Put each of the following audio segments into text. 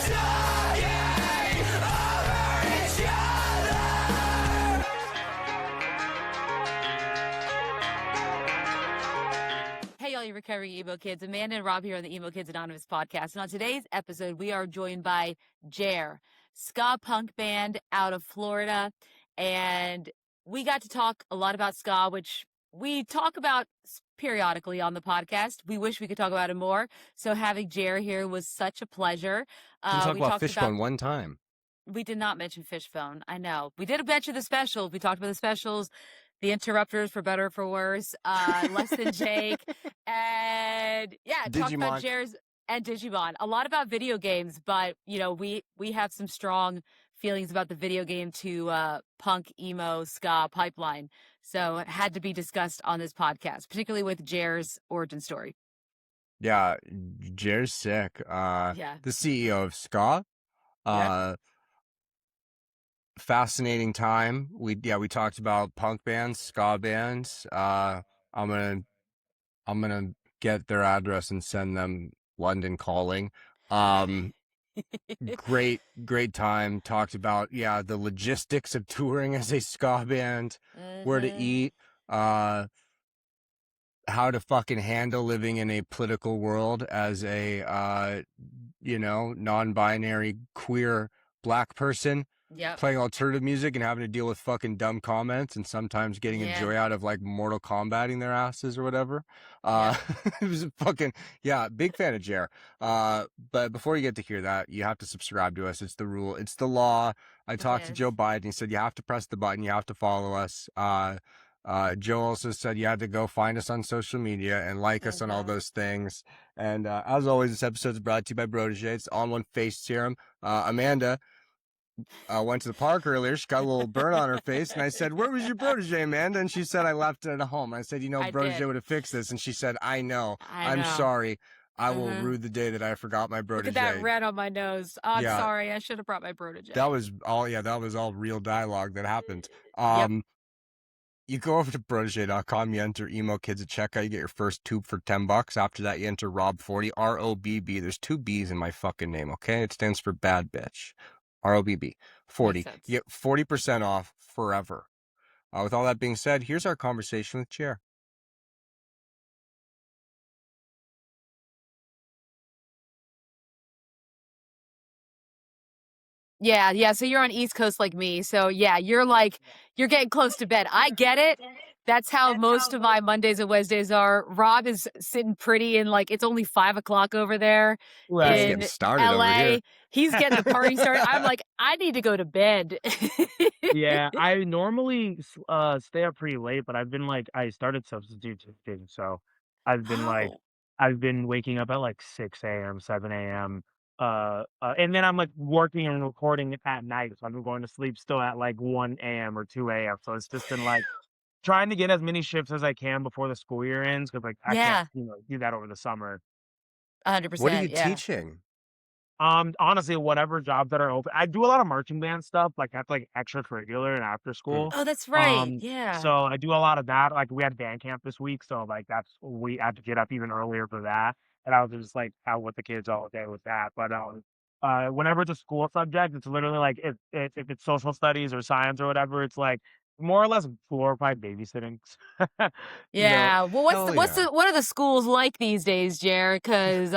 Hey, all you recovering emo kids. Amanda and Rob here on the Emo Kids Anonymous podcast. And on today's episode, we are joined by JER, ska punk band out of Florida. And we got to talk a lot about ska, which we talk about periodically on the podcast. We wish we could talk about it more. So having JER here was such a pleasure. Didn't talk about Fishbone one time. We did not mention Fishbone. I know. We did mention the specials. We talked about the specials. The Interrupters, for better or for worse, Less Than Jake, and yeah, talked about JER's and Digimon. A lot about video games, but you know, we have some strong feelings about the video game to punk, emo, ska pipeline. So it had to be discussed on this podcast, particularly with JER's origin story. Yeah, JER's sick. Yeah. The CEO of ska. Yeah. Fascinating time. We talked about punk bands, ska bands. I'm gonna get their address and send them London Calling. Great time. Talked about the logistics of touring as a ska band, where to eat, how to fucking handle living in a political world as a non-binary queer Black person. Yeah. Playing alternative music and having to deal with fucking dumb comments and sometimes getting a joy out of like Mortal Kombating their asses or whatever. It was fucking, big fan of JER. But before you get to hear that, you have to subscribe to us. It's the rule. It's the law. I talked to Joe Biden. He said, you have to press the button. You have to follow us. Joe also said you had to go find us on social media and like us on all those things. And as always, this episode is brought to you by Protege. It's all-in-one face serum. Amanda went to the park earlier. She got a little burn on her face, and I said, "Where was your protege, Amanda?" And she said, "I left it at home." I said, "Protege would have fixed this." And she said, "I know. I'm sorry. I will rue the day that I forgot my protege." Look at that red on my nose. Oh, I'm sorry. I should have brought my protege. That was all. Yeah, that was all real dialogue that happened. You go over to protege.com, you enter Emo Kids at checkout, you get your first tube for $10. After that, you enter Rob40, ROBB. There's 2 B's in my fucking name, okay? It stands for bad bitch. ROBB 40. You get 40% off forever. With all that being said, here's our conversation with JER. Yeah. So you're on East Coast like me. So yeah, you're getting close to bed. I get it. That's how most of my Mondays and Wednesdays are. Rob is sitting pretty in it's only 5 o'clock over there in getting started LA. Over here. He's getting the party started. I'm like, I need to go to bed. Yeah, I normally stay up pretty late, but I've been I started substitute teaching, so I've been I've been waking up at 6 a.m., 7 a.m. And then I'm working and recording at night, so I've been going to sleep still at 1 a.m. or 2 a.m. So it's just been trying to get as many shifts as I can before the school year ends, because I can't do that over the summer. 100%. What are you teaching? Honestly, whatever jobs that are open. I do a lot of marching band stuff, that's extracurricular and after school. Oh, that's right. Yeah. So I do a lot of that. We had band camp this week, so we had to get up even earlier for that. And I was just out with the kids all day with that. But whenever it's a school subject, it's literally if it's social studies or science or whatever, it's more or less glorified babysitting. Yeah. Well, what are the schools like these days, JER? Because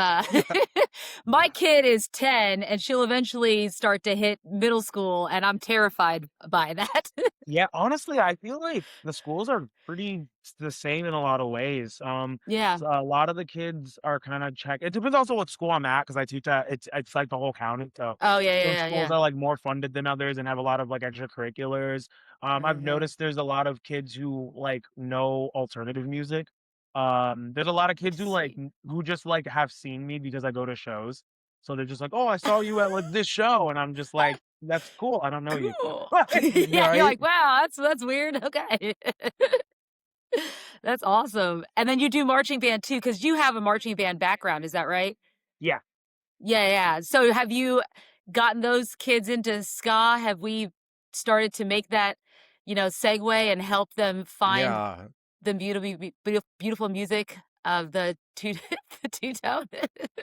my kid is 10 and she'll eventually start to hit middle school, and I'm terrified by that. Yeah, honestly, I feel like the schools are pretty the same in a lot of ways. Yeah. So a lot of the kids are kind of It depends also what school I'm at, because I teach at it's the whole county. So Oh, some schools are more funded than others and have a lot of extracurriculars. I've noticed there's a lot of kids who know alternative music. There's a lot of kids who just have seen me because I go to shows. So they're just "Oh, I saw you at this show," and I'm just "That's cool. I don't know you." Yeah, you're like, wow, that's weird. Okay. That's awesome. And then you do marching band too, because you have a marching band background. Is that right? Yeah. Yeah. So have you gotten those kids into ska? Have we started to make that, segue and help them find the beautiful music of the two-tone.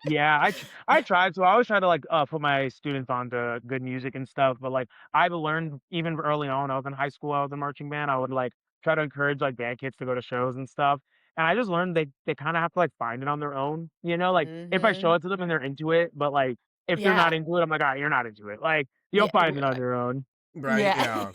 Yeah, I tried. So I always try to like put my students onto good music and stuff. But like I've learned even early on, I was in high school, I was in marching band. I would like try to encourage like band kids to go to shows and stuff. And I just learned they kind of have to like find it on their own. You know, like if I show it to them and they're into it, but like if they're not into it, I'm like, all right, you're not into it. Like you'll find it on your own. Right? Yeah.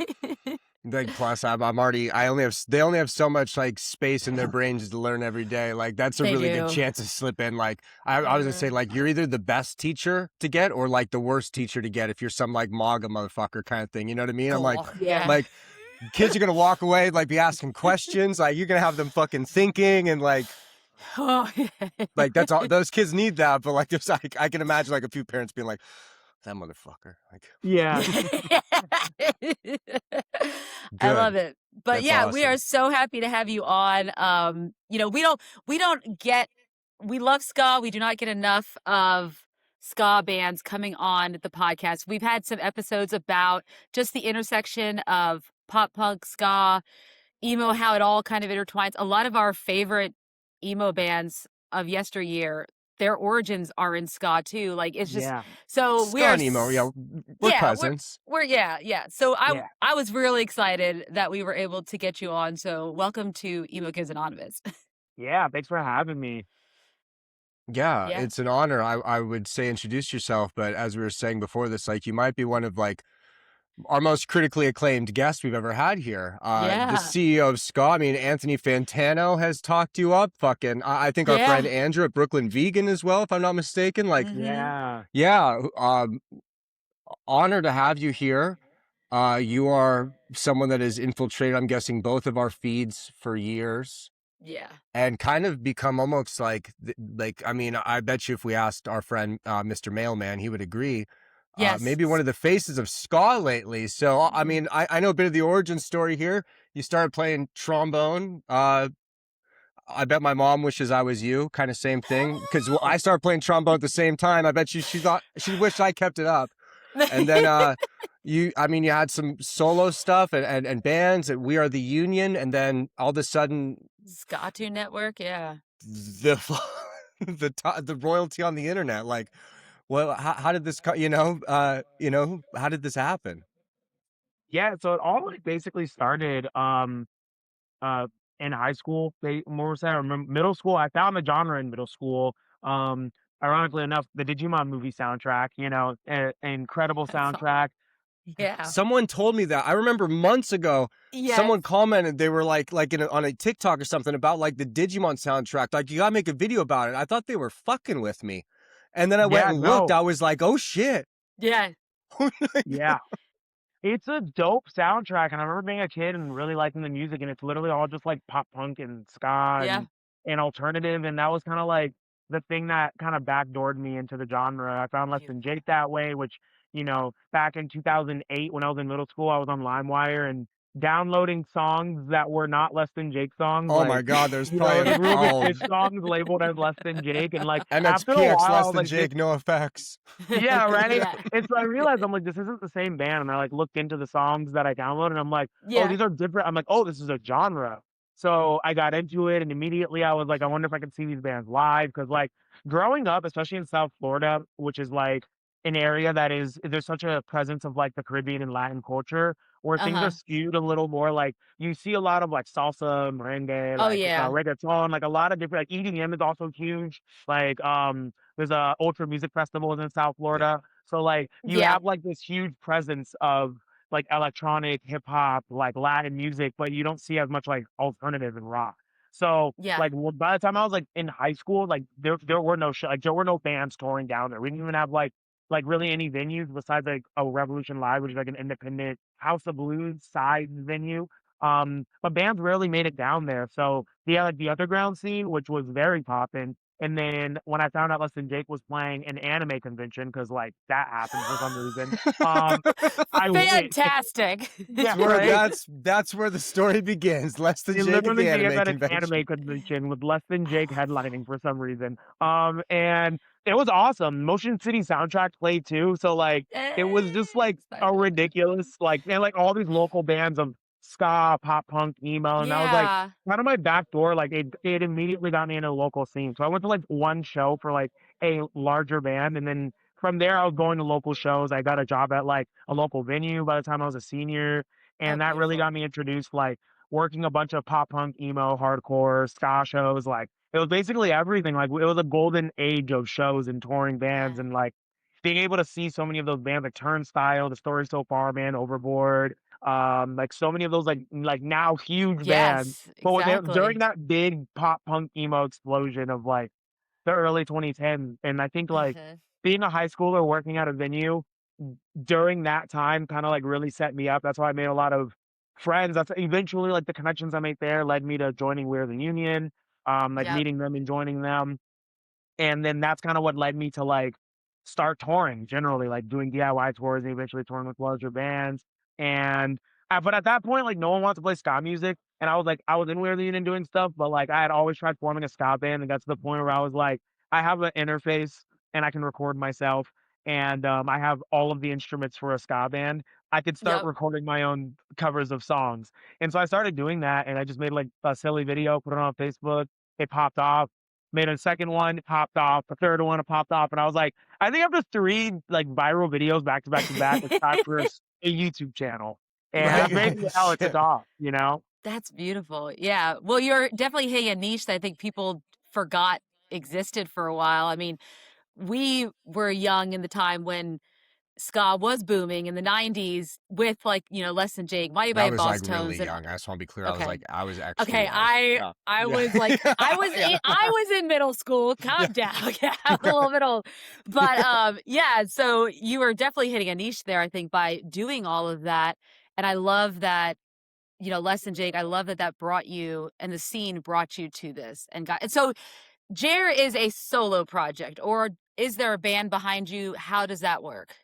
Like plus they only have so much like space in their brains to learn every day. Like that's a really good chance to slip in. Like I was gonna say, like, you're either the best teacher to get or like the worst teacher to get if you're some like MAGA motherfucker kind of thing. You know what I mean? I'm like, like kids are gonna walk away, like be asking questions, like you're gonna have them fucking thinking and like like that's all those kids need that. But like there's like I can imagine like a few parents being like, that motherfucker. Like yeah. I love it. But That's yeah, awesome. we are so happy to have you on. You know, we love ska. We do not get enough of ska bands coming on the podcast. We've had some episodes about just the intersection of pop punk, ska, emo, how it all kind of intertwines. A lot of our favorite emo bands of yesteryear, their origins are in ska too. Like it's just so ska and emo, we're cousins. We're So I was really excited that we were able to get you on. So welcome to Emo Kids Anonymous. Yeah, thanks for having me. Yeah, it's an honor. I would say introduce yourself, but as we were saying before this, like you might be one of like our most critically acclaimed guests we've ever had here. The CEO of ska, I mean, Anthony Fantano has talked you up. Fucking, I think our friend Andrew at Brooklyn Vegan as well, if I'm not mistaken. Like, honor to have you here. You are someone that has infiltrated, I'm guessing, both of our feeds for years. Yeah. And kind of become almost like, I mean, I bet you if we asked our friend, Mr. Mailman, he would agree. Maybe one of the faces of ska lately. So, I mean, I know a bit of the origin story here. You started playing trombone. I bet my mom wishes I was you, kind of same thing. Because I started playing trombone at the same time. I bet she wished I kept it up. And then you had some solo stuff and bands at We Are the Union. And then all of a sudden, Skatune Network, the royalty on the internet, like. Well, how did this, how did this happen? Yeah, so it all like basically started in high school. More so, I remember middle school. I found the genre in middle school. Ironically enough, the Digimon movie soundtrack. An incredible soundtrack. Yeah. Someone told me that. I remember months ago, someone commented, they were like on a TikTok or something about like the Digimon soundtrack. Like, you gotta make a video about it. I thought they were fucking with me. And then I went and looked. I was like, oh, shit. Yeah. Yeah. It's a dope soundtrack. And I remember being a kid and really liking the music. And it's literally all just like pop punk and ska and alternative. And that was kind of like the thing that kind of backdoored me into the genre. I found Less Than Jake that way, which, back in 2008 when I was in middle school, I was on LimeWire and downloading songs that were not Less Than Jake songs. Oh my God, there's probably Fish songs labeled as Less Than Jake, and like after a MXPX while, Less Than Jake, no effects. Yeah, right. And so I realized I'm like, this isn't the same band, and I like looked into the songs that I downloaded, and I'm like, oh, these are different. I'm like, oh, this is a genre. So I got into it, and immediately I was like, I wonder if I can see these bands live, because like growing up, especially in South Florida, which is like an area that there's such a presence of like the Caribbean and Latin culture where things are skewed a little more. Like you see a lot of like salsa, merengue, like reggaeton, like a lot of different, like EDM is also huge. Like there's a Ultra Music Festival in South Florida. So like you have like this huge presence of like electronic, hip hop, like Latin music, but you don't see as much like alternative and rock. So like by the time I was like in high school, like there were no there were no bands touring down there. We didn't even have like really any venues besides like a Revolution Live, which is like an independent House of Blues size venue. But bands rarely made it down there. So like the underground scene, which was very poppin'. And then when I found out Less Than Jake was playing an anime convention, because like that happened for some reason. Fantastic. That's where the story begins. Less Than Jake at the anime convention with Less Than Jake headlining for some reason. And it was awesome. Motion City soundtrack played too. So like it was just like a ridiculous, like, and like all these local bands of ska, pop punk, emo, and that was like Yeah. kind of my back door. Like it immediately got me into a local scene. So I went to like one show for like a larger band, and then from there I was going to local shows. I got a job at like a local venue by the time I was a senior, Oh, and that really beautiful. got me introduced like working a bunch of pop punk, emo, hardcore, ska shows. Like it was basically everything. Like it was a golden age of shows and touring bands, Yeah. and like being able to see so many of those bands like Turnstile, The Story So Far Band, Overboard, like so many of those like now huge bands. Yes, But when during exactly. that big pop punk emo explosion of like the early 2010s, and I think like Mhm. being a high schooler working at a venue during that time kind of like really set me up. That's why I made a lot of friends. That's eventually like the connections I made there led me to joining We're the Union, like Yep. meeting them and joining them. And then that's kinda what led me to, like, start touring generally, like, doing DIY tours and eventually touring with larger bands, and but at that point, like, no one wants to play ska music, and I was in Weird Union doing stuff, but, like, I had always tried forming a ska band and got to the point where I was like, "I have an interface and I can record myself, and, I have all of the instruments for a ska band. I could start Yep. recording my own covers of songs." And so I started doing that, and I just made, like, a silly video, put it on Facebook, it popped off. Made a second one, it popped off, a third one, it popped off, and I was like, I think after 3, like, viral videos back to back to back, it's time for a YouTube channel, and that's Right? basically how it took Shit. off, you know? That's beautiful. Yeah. Well, you're definitely hitting a niche that I think people forgot existed for a while. I mean, we were young in the time when ska was booming in the 90s with like, Less Than Jake, Mighty I Mighty was like Boss really Tones and young. I just want to be clear. okay. I was actually Okay, young. I Yeah. I Yeah. was like Yeah. I was in middle school. Yeah. Calm down. Yeah, I'm a little bit old. But yeah, so you were definitely hitting a niche there, I think, by doing all of that. And I love that, Less Than Jake, I love that that brought you and the scene brought you to this and so JER is a solo project, or is there a band behind you? How does that work?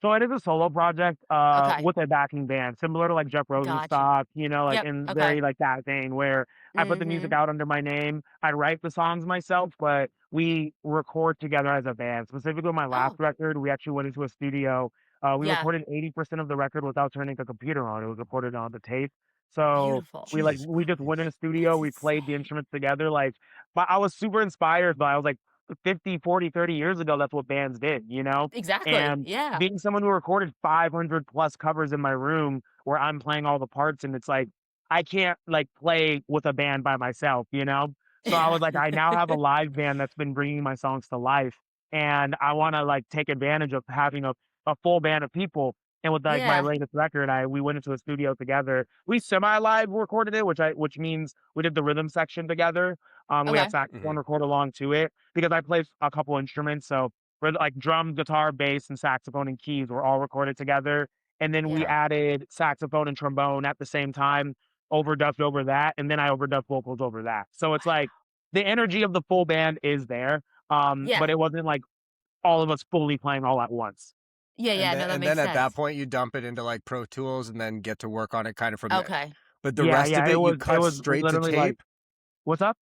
So it is a solo project, Okay, with a backing band, similar to like Jeff gotcha. Rosenstock, like Yep, in okay. very like that vein where I put the music Mhm. out under my name. I write the songs myself, but we record together as a band. Specifically, my last Oh, record, we actually went into a studio. We yeah. recorded 80% of the record without turning the computer on. It was recorded on the tape. So Beautiful. Jesus we just went in a Christ. studio. That's We played the insane. instruments together. Like, but I was super inspired. But I was like 50, 40, 30 years ago. That's what bands did, you know. Exactly. And Yeah. being someone who recorded 500 plus covers in my room where I'm playing all the parts and it's like I can't like play with a band by myself, you know? So I Yeah. was like, I now have a live band that's been bringing my songs to life. And I want to like take advantage of having a full band of people. And with like my Yeah. latest record, we went into a studio together. We semi live recorded it, which means we did the rhythm section together. We had Okay. Hmm. saxophone record along to it because I play a couple instruments. So where like drum, guitar, bass, and saxophone and keys were all recorded together. And then we Yeah. added saxophone and trombone at the same time, overdubbed over that, and then I overdubbed vocals over that. So it's like Wow. the energy of the full band is there, Yeah. but it wasn't like all of us fully playing all at once. Yeah, And yeah, then no, that and makes then at that sense. point you dump it into like Pro Tools and then get to work on it kind of from there. Okay. But the Yeah, rest yeah, of it you it cut was straight to literally like, tape. what's up?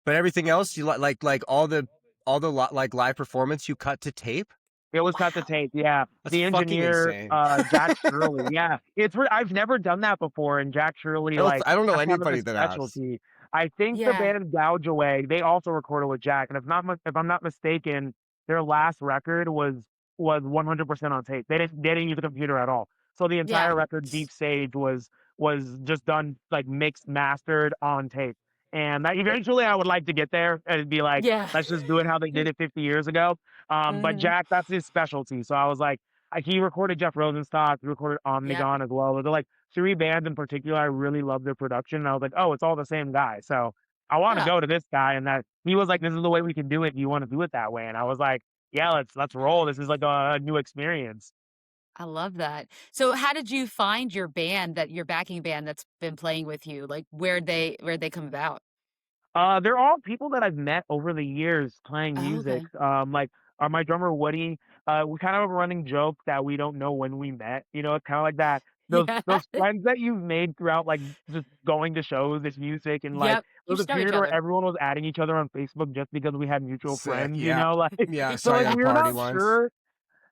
But everything else you like like live performance you cut to tape. It was cut to Wow. tape, yeah. That's The fucking engineer, insane. Jack Shirley, yeah. I've never done that before, and Jack Shirley, like, I don't know that's kind of anybody his that has. specialty. I think the Yeah. band Gouge Away, they also recorded with Jack, and if I'm not mistaken, their last record was 100% on tape. They didn't use a computer at all. So the Yeah. entire record, Deep Sage, was just done like mixed, mastered on tape. And that eventually I would like to get there and be like, Yeah. let's just do it how they did it 50 years ago. But Mhm. Jack, that's his specialty. So I was like, he recorded Jeff Rosenstock, he recorded Yep. Omnigon as well. They're like 3 bands in particular. I really love their production. And I was like, oh, it's all the same guy. So I want to Yeah. go to this guy. And that he was like, this is the way we can do it. Do you want to do it that way? And I was like, yeah, let's roll. This is like a new experience. I love that. So how did you find your backing band that's been playing with you? Like where'd they come about? They're all people that I've met over the years playing Oh, music. okay. Like my drummer Woody. We kind of have a running joke that we don't know when we met. You know, it's kind of like that. Yeah. Those friends that you've made throughout, like just going to shows, this music, and like Yep. there You was a just know each period where other. everyone was adding each other on Facebook just because we had mutual Sick. friends. You Yeah. know, like Yeah. so Saw you like at a we're party not once. sure.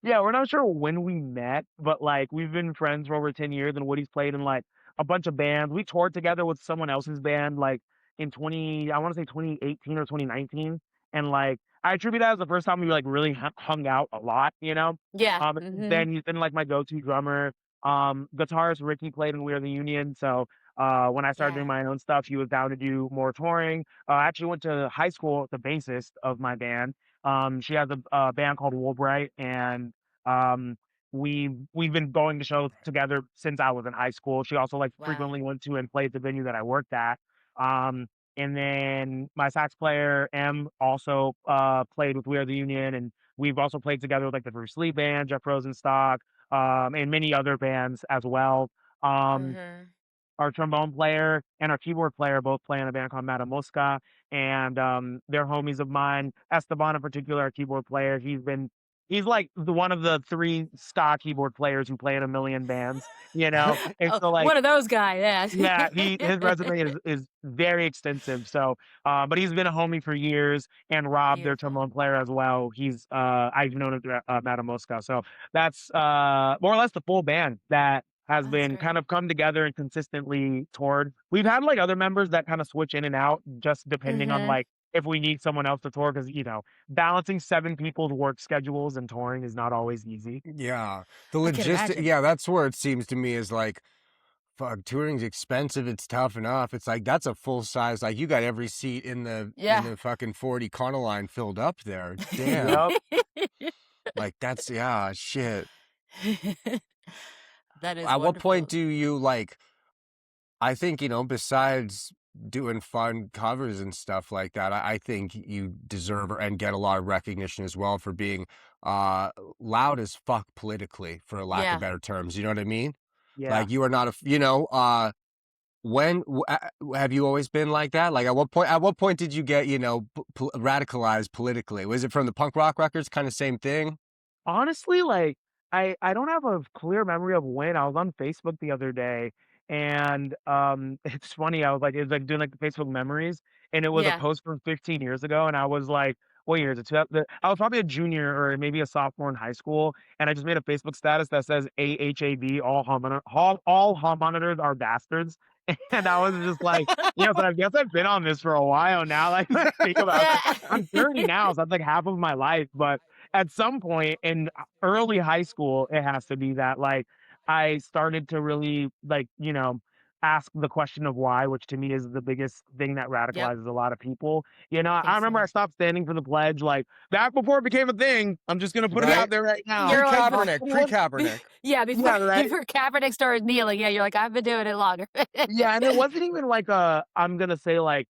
Yeah, we're not sure when we met, but like we've been friends for over 10 years, and Woody's played in like a bunch of bands. We toured together with someone else's band like in I want to say 2018 or 2019, and like I attribute that as the first time we like really hung out a lot, you know. Yeah. Then he's been like my go-to drummer. Guitarist Ricky played in We Are the Union, so when I started doing my own stuff, he was down to do more touring. I actually went to high school with the bassist of my band. She has a band called Woolbright, and um, we've been going to shows together since I was in high school. She also like frequently went to and played at the venue that I worked at. Um, and then my sax player M also played with We Are the Union, and we've also played together with like the Bruce Lee band, Jeff Rosenstock, and many other bands as well. Um, our trombone player and our keyboard player both play in a band called Madame Mosca, and they're homies of mine. Esteban, in particular, our keyboard player, he's like one of the 3 ska keyboard players who play in a million bands, you know. And so like one of those guys, yeah, his resume is very extensive. So, but he's been a homie for years, and Rob, their trombone player as well. I've known him through Madame Mosca. So that's more or less the full band that has been kind of come together and consistently toured. We've had like other members that kind of switch in and out, just depending on like if we need someone else to tour, because you know, balancing 7 people's work schedules and touring is not always easy. Yeah, the logistic. Yeah, that's where it seems to me is like, fuck, touring's expensive. It's tough enough. It's like that's a full size. Like you got every seat in the fucking 40 Econoline filled up there. Damn. Like that's shit. That is. At what point do you like? I think, you know, besides doing fun covers and stuff like that, I think you deserve and get a lot of recognition as well for being loud as fuck politically, for lack of better terms. You know what I mean? Yeah. Like you are not have you always been like that? Like at what point did you get, you know, radicalized politically? Was it from the punk rock records? Kind of same thing? Honestly, like I don't have a clear memory of when. I was on Facebook the other day, and it's funny. I was like, it was like doing like the Facebook memories, and it was a post from 15 years ago, and I was like, what year is it? I was probably a junior or maybe a sophomore in high school, and I just made a Facebook status that says AHAB, all hall monitors are bastards. And I was just like, you know, but I guess I've been on this for a while now. Like, think about it. I'm 30 now, so that's like half of my life. But at some point in early high school, it has to be that like I started to really like, you know, ask the question of why, which to me is the biggest thing that radicalizes a lot of people. You know, I remember I stopped standing for the pledge like back before it became a thing. I'm just gonna put it out there right now. Pre-Kaepernick. Before Kaepernick started kneeling, you're like, I've been doing it longer. Yeah, and it wasn't even like I'm gonna say like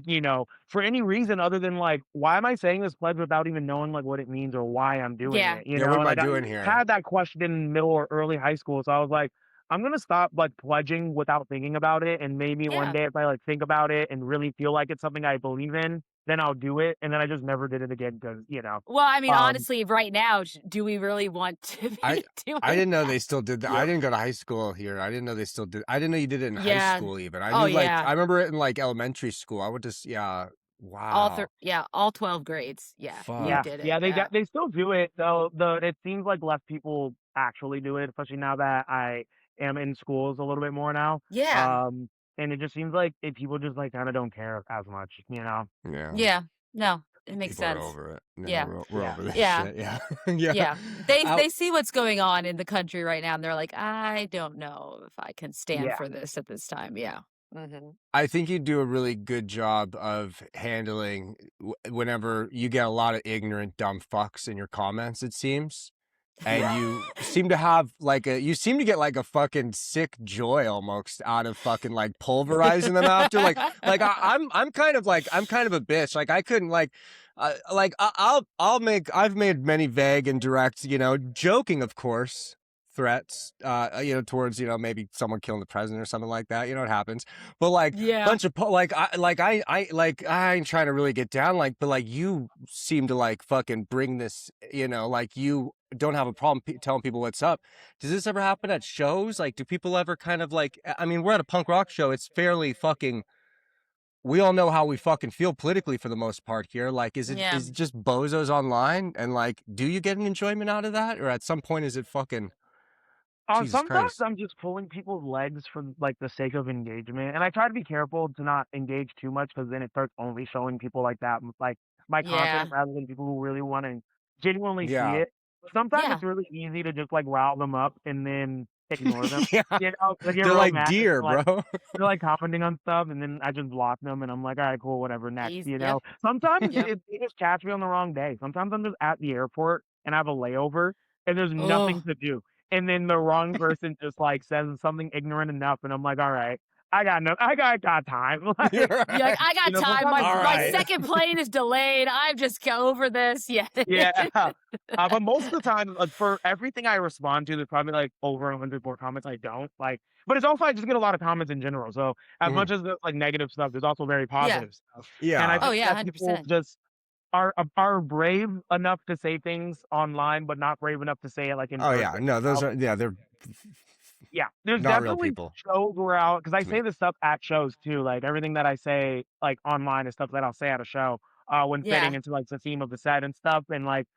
you know, for any reason other than like, why am I saying this pledge without even knowing like what it means or why I'm doing it? You know, what am like, I doing here? I had that question in middle or early high school, so I was like, I'm gonna stop like pledging without thinking about it, and maybe one day if I like think about it and really feel like it's something I believe in, then I'll do it. And then I just never did it again because, you know. Well, I mean, honestly, right now, do we really want to be doing I didn't know they still did that. I didn't go to high school here. I didn't know they still did. I didn't know you did it in high school even. I knew I remember it in like elementary school. I would just wow. All 12 grades. Yeah. Fuck. Did it. Yeah, they still do it though. It seems like less people actually do it, especially now that I am in schools a little bit more now. Yeah. And it just seems like people just like kind of don't care as much, you know? Yeah. No, it makes People sense. are over it. No, Yeah. We're over this shit. Yeah. They see what's going on in the country right now, and they're like, I don't know if I can stand for this at this time. Yeah. I think you do a really good job of handling whenever you get a lot of ignorant, dumb fucks in your comments, it seems. And you seem to have like you seem to get like a fucking sick joy almost out of fucking like pulverizing them after. I'm kind of a bitch. Like I couldn't I've made many vague and direct, you know, joking, of course, threats, you know, towards, you know, maybe someone killing the president or something like that. You know what happens, but like bunch of I ain't trying to really get down, like, but like you seem to like fucking bring this, you know, like you don't have a problem telling people what's up. Does this ever happen at shows? Like, do people ever kind of like? I mean, we're at a punk rock show. It's fairly fucking. We all know how we fucking feel politically for the most part here. Like, is it just bozos online? And like, do you get an enjoyment out of that, or at some point is it fucking? Jesus Sometimes Christ. I'm just pulling people's legs for like the sake of engagement, and I try to be careful to not engage too much because then it starts only showing people like that, like my content, Yeah. rather than people who really want to genuinely see Yeah. it. Sometimes Yeah. it's really easy to just like rile them up and then ignore them. Yeah. You know, like get They're real like mad, deer, like bro. they're like commenting on stuff, and then I just block them, and I'm like, all right, cool, whatever, next. You Yep. know, sometimes Yep. they just catch me on the wrong day. Sometimes I'm just at the airport and I have a layover, and there's nothing Oh. to do. And then the wrong person just like says something ignorant enough, and I'm like, all right, I got time. You're You're like, right. I got time. Sometimes All My right. second plane is delayed. I'm just over this. Yeah. yeah. But most of the time, like for everything I respond to, there's probably like over 100 more comments I don't like. But it's also I just get a lot of comments in general. So as Mhm. much as there's like negative stuff, there's also very Yeah. positive stuff. And I Yeah. Oh think yeah, that people 100%. just are brave enough to say things online, but not brave enough to say it like in Oh yeah. person. No, those are they're Yeah, there's not real definitely people shows where I'll because I to me. say this stuff at shows too, like, everything that I say, like, online is stuff that I'll say at a show, when fitting Yeah. into, like, the theme of the set and stuff, and, like,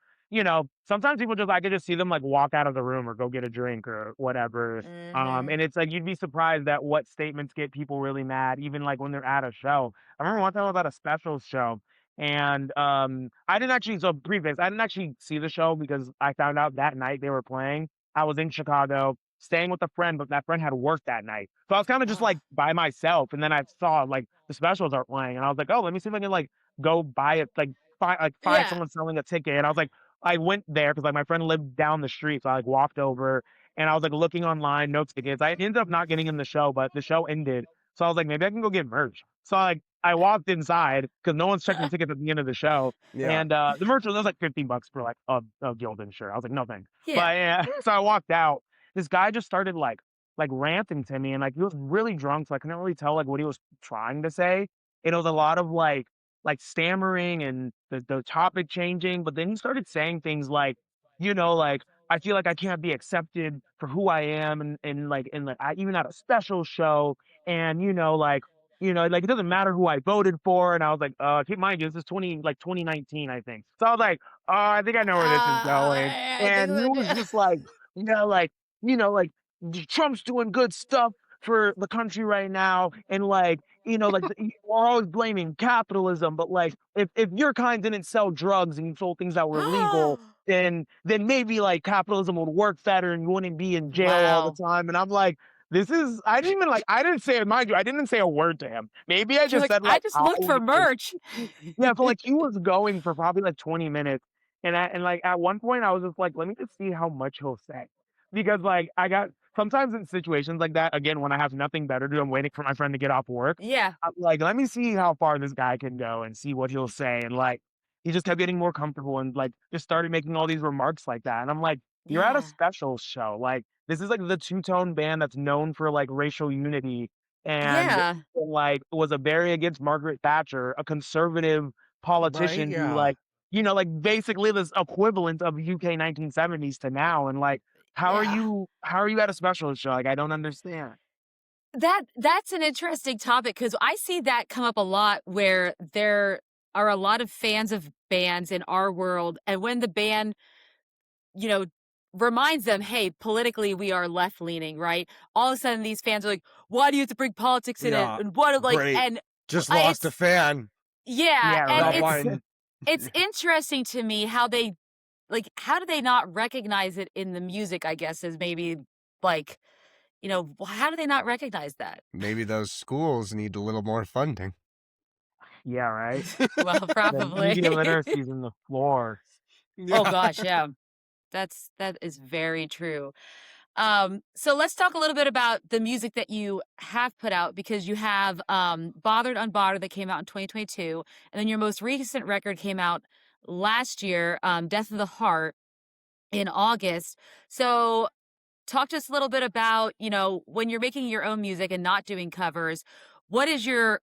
sometimes people just I could just see them, like, walk out of the room or go get a drink or whatever, Mm-hmm. and it's like, you'd be surprised at what statements get people really mad, even, like, when they're at a show. I remember one time I was at a specials show, and, I didn't actually so preface, I didn't actually see the show because I found out that night they were playing. I was in Chicago staying with a friend, but that friend had work that night. So I was kind of just like Oh. by myself. And then I saw like the specials are playing. And I was like, oh, let me see if I can like go buy it, find Yeah. someone selling a ticket. And I was like, I went there because like my friend lived down the street. So I like walked over and I was like looking online, no tickets. I ended up not getting in the show, but the show ended. So I was like, maybe I can go get merch. So like I walked inside because no one's checking tickets at the end of the show. Yeah. And the merch was like $50 for like a Gildan shirt. I was like, no thanks. Yeah. But yeah, so I walked out. This guy just started like ranting to me and like he was really drunk, so I couldn't really tell like what he was trying to say. And it was a lot of like stammering and the topic changing, but then he started saying things like I feel like I can't be accepted for who I am and I even at a special show and like it doesn't matter who I voted for. And I was like, keep mind you, this is 2019, I think. So I was like, oh, I think I know where this is going. I think And he was just like, you know, like, like Trump's doing good stuff for the country right now, and we're always blaming capitalism, but like if your kind didn't sell drugs and you sold things that were legal, then maybe like capitalism would work better and you wouldn't be in jail all the Wow. time. And I'm like, this is I didn't say it, mind you, I didn't say a word to him. Maybe I You're just like, said I like just how looked for merch. yeah, so like he was going for probably like 20 minutes. And like at one point I was just like, let me just see how much he'll say. Because like I got sometimes in situations like that, again, when I have nothing better to do, I'm waiting for my friend to get off work. Yeah. I'm like, let me see how far this guy can go and see what he'll say. And like he just kept getting more comfortable and like just started making all these remarks like that. And I'm like, you're at a Yeah. special show. Like this is like the two-tone band that's known for like racial unity and Yeah. like was a very against Margaret Thatcher, a conservative Right? politician who Yeah. like basically this equivalent of UK 1970s to now. And like, Yeah. how are you at a specialist show? Like, I don't understand. That's an interesting topic because I see that come up a lot where there are a lot of fans of bands in our world, and when the band, you know, reminds them, "Hey, politically we are left leaning," right? All of a sudden these fans are like, "Why do you have to bring politics in it?" Yeah. And what like Great. and Just lost a it's fan. yeah, Yeah, and Not right. mine. it's interesting to me how they like how do they not recognize it in the music, I guess, is maybe like, how do they not recognize that? Maybe those schools need a little more funding. Yeah, right. Well, The probably. media literacy is in the floor. Oh Yeah. gosh, yeah. That is very true. So let's talk a little bit about the music that you have put out because you have Bothered Unbothered that came out in 2022, and then your most recent record came out last year, Death of the Heart in August. So talk to us a little bit about, when you're making your own music and not doing covers, what is your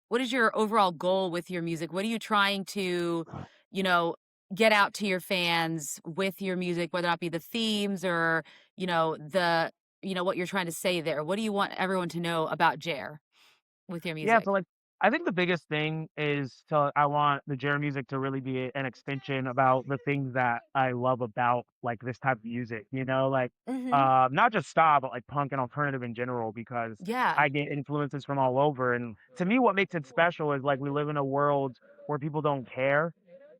overall goal with your music? What are you trying to, you know, get out to your fans with your music, whether that be the themes or, what you're trying to say there? What do you want everyone to know about JER with your Yeah, music? so like I think the biggest thing is I want the JER music to really be an extension about the things that I love about, like, this type of music, you know, like, Mhm. not just ska, but, like, punk and alternative in general because Yeah. I get influences from all over, and to me, what makes it special is, like, we live in a world where people don't care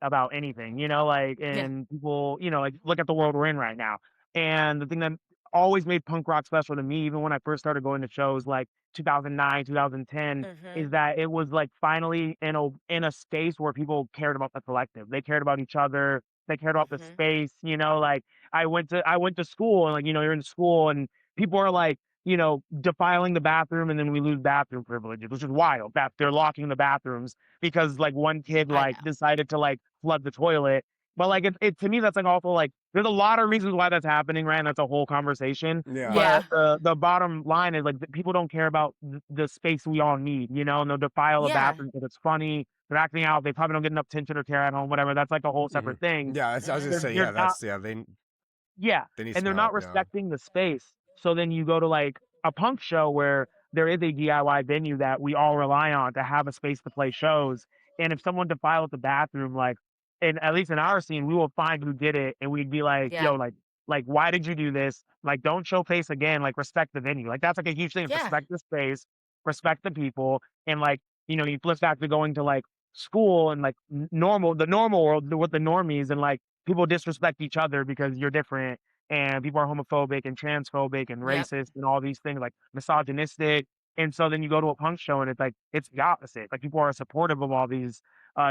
about anything, you know, like, Yeah. and people, you know, like, look at the world we're in right now, and the thing that always made punk rock special to me, even when I first started going to shows, like, 2009, 2010, is Mhm. that it was, like, finally in a space where people cared about the collective. They cared about each other, they cared about the Mhm. space, you know, like, I went to school and, like, you know, you're in school and people are, like, you know, defiling the bathroom and then we lose bathroom privileges, which is wild that they're locking the bathrooms because, like, one kid, I like, know. decided to, like, flood the toilet. But, like, it to me, that's, like, also, like, there's a lot of reasons why that's happening, right? And that's a whole conversation. Yeah. Yeah. But the bottom line is, like, people don't care about the space we all need, you know, and they'll defile a Yeah. bathroom because it's funny. They're acting out. They probably don't get enough attention or care at home, whatever. That's like a whole Mhm. separate thing. Yeah, I was gonna Mhm. say, They're yeah, not, yeah, they need and some they're not help, yeah. respecting the space. So then you go to, like, a punk show where there is a DIY venue that we all rely on to have a space to play shows, and if someone defiles the bathroom, like, and at least in our scene, we will find who did it, and we'd be like, Yeah. "Yo, like, why did you do this? Like, don't show face again, like, respect the venue." Like, that's, like, a huge thing, Yeah. respect the space, respect the people, and, like, you know, you flip back to going to, like, school and, like, the normal world with the normies and, like, people disrespect each other because you're different and people are homophobic and transphobic and Yep. racist and all these things like misogynistic. And so then you go to a punk show and it's like it's the opposite. Like people are supportive of all these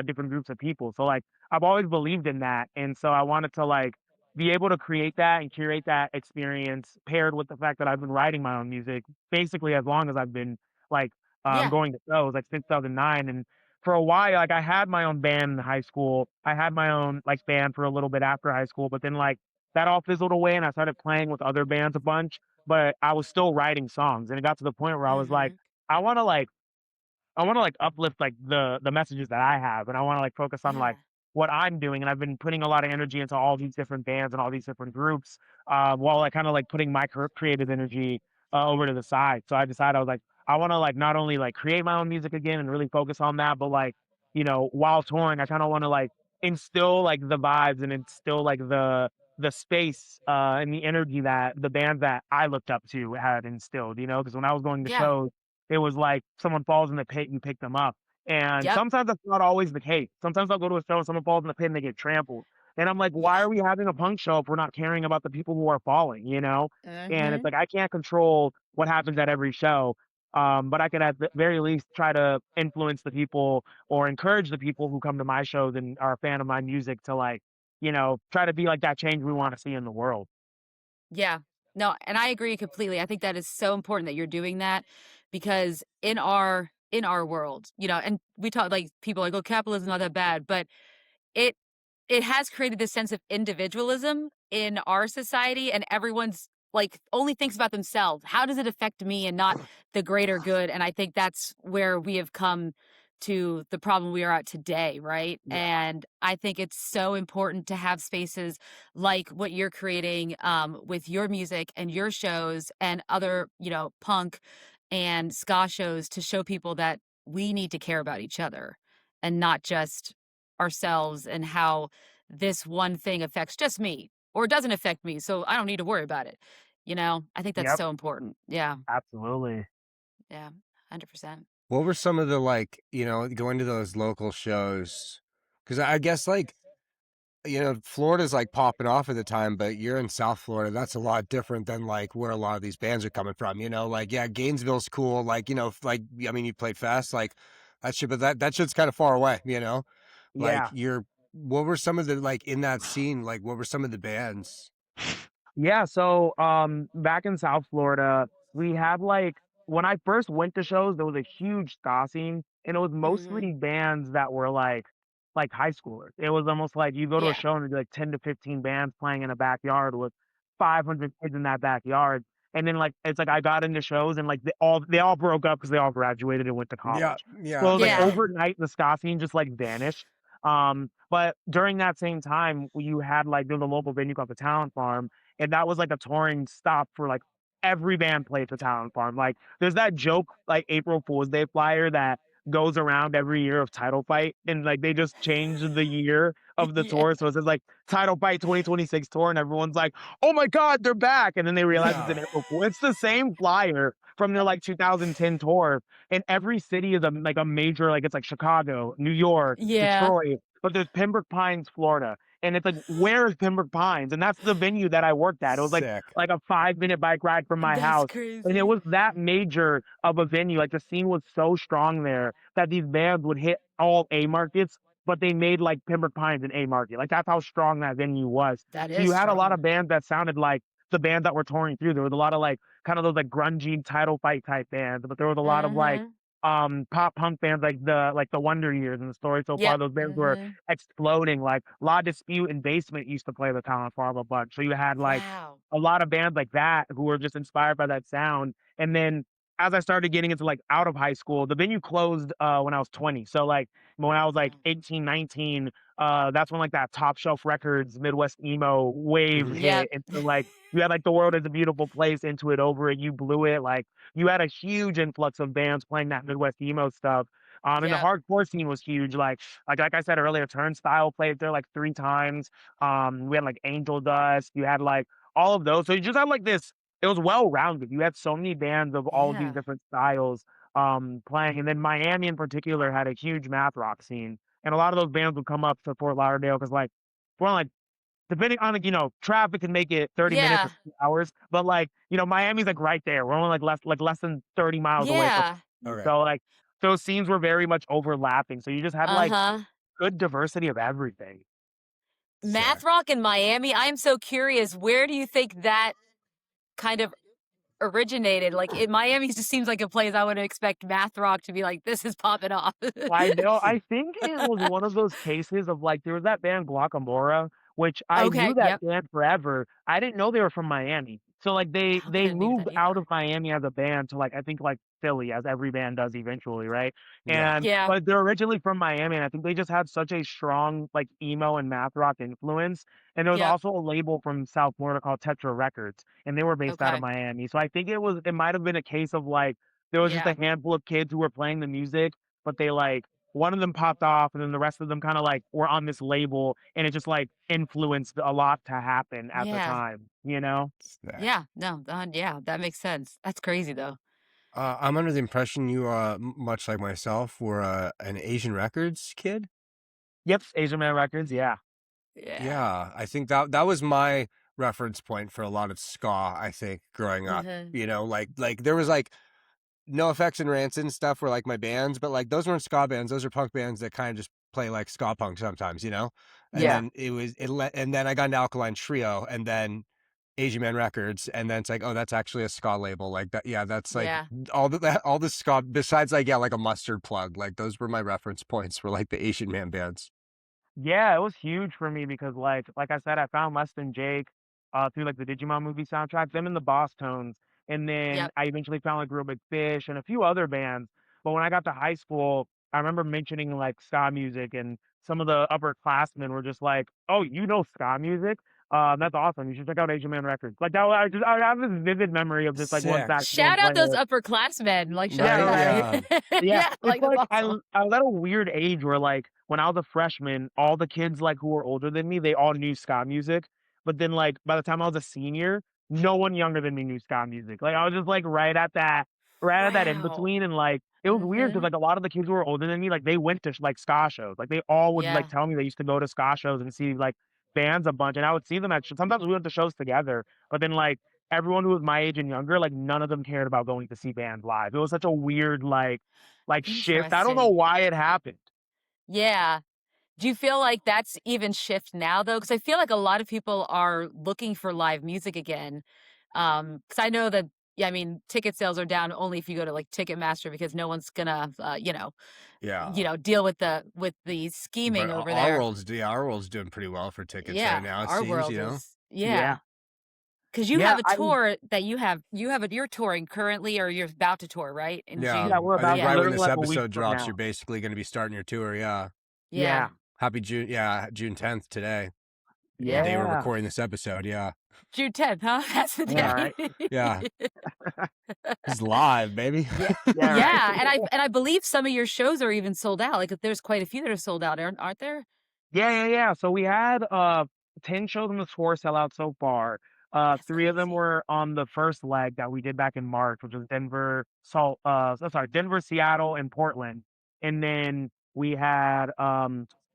different groups of people. So like I've always believed in that. And so I wanted to like be able to create that and curate that experience paired with the fact that I've been writing my own music basically as long as I've been like Yeah. going to shows like since 2009. And for a while, like I had my own band in high school. I had my own like band for a little bit after high school, but then like that all fizzled away and I started playing with other bands a bunch, but I was still writing songs. And it got to the point where I was like, Mhm. I want to like I wanna, like, uplift, like, the messages that I have, and I wanna, like, focus on, like, Yeah. what I'm doing, and I've been putting a lot of energy into all these different bands and all these different groups, while, like, kinda, like, putting my creative energy, over to the side. So I decided I was like, I wanna, like, not only, like, create my own music again and really focus on that, but, like, you know, while touring, I kinda wanna, like, instill, like, the vibes and instill, like, the space, and the energy that the bands that I looked up to had instilled, you know, because when I was going to Yeah. shows it was like someone falls in the pit, you pick them up. And Yep. sometimes that's not always the case. Sometimes I'll go to a show, someone falls in the pit and they get trampled. And I'm like, why Yeah. are we having a punk show if we're not caring about the people who are falling, you know? And it's Mhm. like I can't control what happens at every show. But I could at the very least try to influence the people or encourage the people who come to my shows and are a fan of my music to like, you know, try to be like that change we want to see in the world. Yeah. No, and I agree completely. I think that is so important that you're doing that because in our world, and we talk like people like, oh, capitalism's not that bad, but it it has created this sense of individualism in our society and everyone's like only thinks about themselves. How does it affect me and not the greater good? And I think that's where we have come to the problem we are at today, right? Yeah. And I think it's so important to have spaces like what you're creating with your music and your shows and other, punk and ska shows to show people that we need to care about each other and not just ourselves and how this one thing affects just me or it doesn't affect me, so I don't need to worry about it. I think that's Yep, so important. Yeah. absolutely. Yeah. 100%. What were some of the, like, going to those local shows? Because I guess, like, Florida's, like, popping off at the time, but you're in South Florida, that's a lot different than, like, where a lot of these bands are coming from, Like, yeah, Gainesville's cool, like, like, I mean, you played Fest, like, that shit, but that shit's kinda far away, Like, Yeah. what were some of the, like, in that scene, like, what were some of the bands? Yeah, so, back in South Florida, we had, like when I first went to shows, there was a huge ska scene, and it was Mhm. mostly bands that were, like high schoolers. It was almost like you go to a Yeah. show and there'd be, like, 10 to 15 bands playing in a backyard with 500 kids in that backyard, and then, like, it's like I got into shows and, like, they all broke up because they all graduated and went to Yeah, college. yeah, So, like, yeah. Yeah. overnight, the ska scene just, like, vanished, but during that same time, you had, like there was a local venue called the Talent Farm, and that was like a touring stop for like every band played the Talent Farm. Like there's that joke like April Fool's Day flyer that goes around every year of title fight, and like they just change the year of the Yeah. tour. So it says like title fight 2026 tour, and everyone's like, "Oh my God, they're back!" And then they realize it's an April Fool. It's the same flyer from their like 2010 tour, and every city is like a major, like it's like Chicago, New York, Yeah. Detroit, but there's Pembroke Pines, Florida. And it's like, where's Pembroke Pines? And that's the venue that I worked at. It was Sick. like a 5-minute bike ride from my That's house. And it crazy. was that major of a venue. Like the scene was so strong there that these bands would hit all A markets, but they made like Pembroke Pines an A market. Like that's how strong that venue was. That So is you had a lot strong. of bands that sounded like the bands that were touring through. There was a lot of like kind of those like grungy title fight type bands, but there was a lot of like Mm-hmm. pop punk bands like the Wonder Years and the Story So Far. Yep. Those bands were Mm-hmm. exploding. Like La Dispute and Basement used to play the Talent Farm a bunch. So you had like Wow. a lot of bands like that who were just inspired by that sound. And then as I started getting into like out of high school, the venue closed when I was 20. So like when I was like Oh. 18, 19, that's when like that Top Shelf Records Midwest emo wave Yep. hit. And so like you had like The World Is a Beautiful Place, Into It, Over It, You Blew It. Like you had a huge influx of bands playing that Midwest emo stuff. And the Yep. hardcore scene was huge. Like I said earlier, Turnstile played there like 3 times. We had like Angel Dust. You had like all of those. So you just had like this. It was well rounded. You had so many bands of all of these Yeah. different styles playing, and then Miami in particular had a huge math rock scene, and a lot of those bands would come up to Fort Lauderdale because we're like depending on like traffic can make it 30 minutes or Yeah. 2 hours, but like Miami's like right there. We're only like less than 30 miles away from. Yeah. Okay. So like those scenes were very much overlapping. So you just had like Uh-huh. good diversity of everything. Math Sick. rock in Miami. I'm so curious. Where do you think that kind of originated? Like in Miami just seems like a place I would expect math rock to be like, this is popping off. I know. I think it was one of those cases of like there was that band Guacamora, which I Okay. knew that Yep. band forever. I didn't know they were from Miami. So like they How could they I think of moved that out either? of Miami as a band to like I think like Philly, as every band does eventually, right? Yeah. And Yeah. but they're originally from Miami, and I think they just had such a strong like emo and math rock influence. And there was Yep. also a label from South Florida called Tetra Records, and they were based out of Okay. Miami. So I think it might have been a case of like there was just Yeah. a handful of kids who were playing the music, but they like one of them popped off and then the rest of them kind of like were on this label, and it just like influenced a lot to happen at the Yeah. time, you know? Sick. Yeah. No. Yeah. That makes sense. That's crazy though. I'm under the impression you, much like myself, were an Asian Records kid. Yep, Asian Man Records, yeah. Yeah. Yeah, I think that was my reference point for a lot of ska. I think growing up, Mm-hmm. like there was like No Effects and Rancid and stuff were like my bands, but like those weren't ska bands. Those are punk bands that kind of just play like ska punk sometimes, And Yeah. then and then I got into Alkaline Trio, and then Asian Man Records, and then it's like, oh, that's actually a ska label. Like that, yeah, that's like Yeah. all the ska besides like like a Mustard Plug. Like those were my reference points for like the Asian Man bands. Yeah, it was huge for me because like I said, I found Less Than Jake through like the Digimon movie soundtrack, them and the Boss Tones. And then Yep. I eventually found like Real Big Fish and a few other bands. But when I got to high school, I remember mentioning like ska music, and some of the upperclassmen were just like, "Oh, you know ska music? That's awesome. You should check out Asian Man Records." Like that, I have this vivid memory of just like one Sick. saxophone Shout out those player. upperclassmen. Like, shout Yeah, them out. right. Right? Yeah. Yeah, Yeah. it's Like, that's like awesome. I was at a weird age where like when I was a freshman, all the kids like who were older than me, they all knew ska music. But then like by the time I was a senior, no one younger than me knew ska music. Like I was just like right at that in Wow. between, and like it was weird because Mm-hmm. like a lot of the kids who were older than me, like they went to like ska shows. Like they all would like Yeah. tell me they used to go to ska shows and see like bands a bunch, and I would see them at sometimes we went to shows together. But then like everyone who was my age and younger, like none of them cared about going to see bands live. It was such a weird like shift. I don't know Interesting. why it happened. Yeah. Do you feel like that's even shift now though? Because I feel like a lot of people are looking for live music again. Because I know that, yeah, I mean, ticket sales are down only if you go to like Ticketmaster because no one's gonna, Yeah. deal with the But scheming over there. our world's doing pretty well for tickets right Yeah, now, it our seems, world is, Yeah. yeah. Because you Yeah, have a I tour that you're touring currently, or you're about to tour, right? In Yeah, yeah, June. we're I think about Yeah. right when literally this like a week episode from drops, now. you're basically gonna be starting your tour, yeah. Yeah. Yeah. Happy June, yeah, June 10th today. the day we're Yeah. recording this episode. Yeah. June 10th, huh? That's the Yeah, day. right. Yeah. It's live, baby. Yeah. Yeah, right. Yeah, and I believe some of your shows are even sold out. Like there's quite a few that are sold out, aren't there? Yeah. So we had 10 shows on the tour sell out so far. That's 3 of them crazy. were on the first leg that we did back in March, which was Denver, Seattle, and Portland. And then we had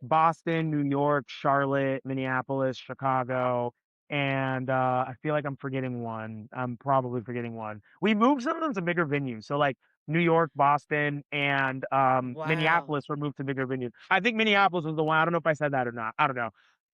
Boston, New York, Charlotte, Minneapolis, Chicago, and I feel like I'm forgetting one. I'm probably forgetting one. We moved some of them to bigger venues. So like New York, Boston, and Wow. Minneapolis were moved to bigger venues. I think Minneapolis was the one. I don't know if I said that or not. I don't know.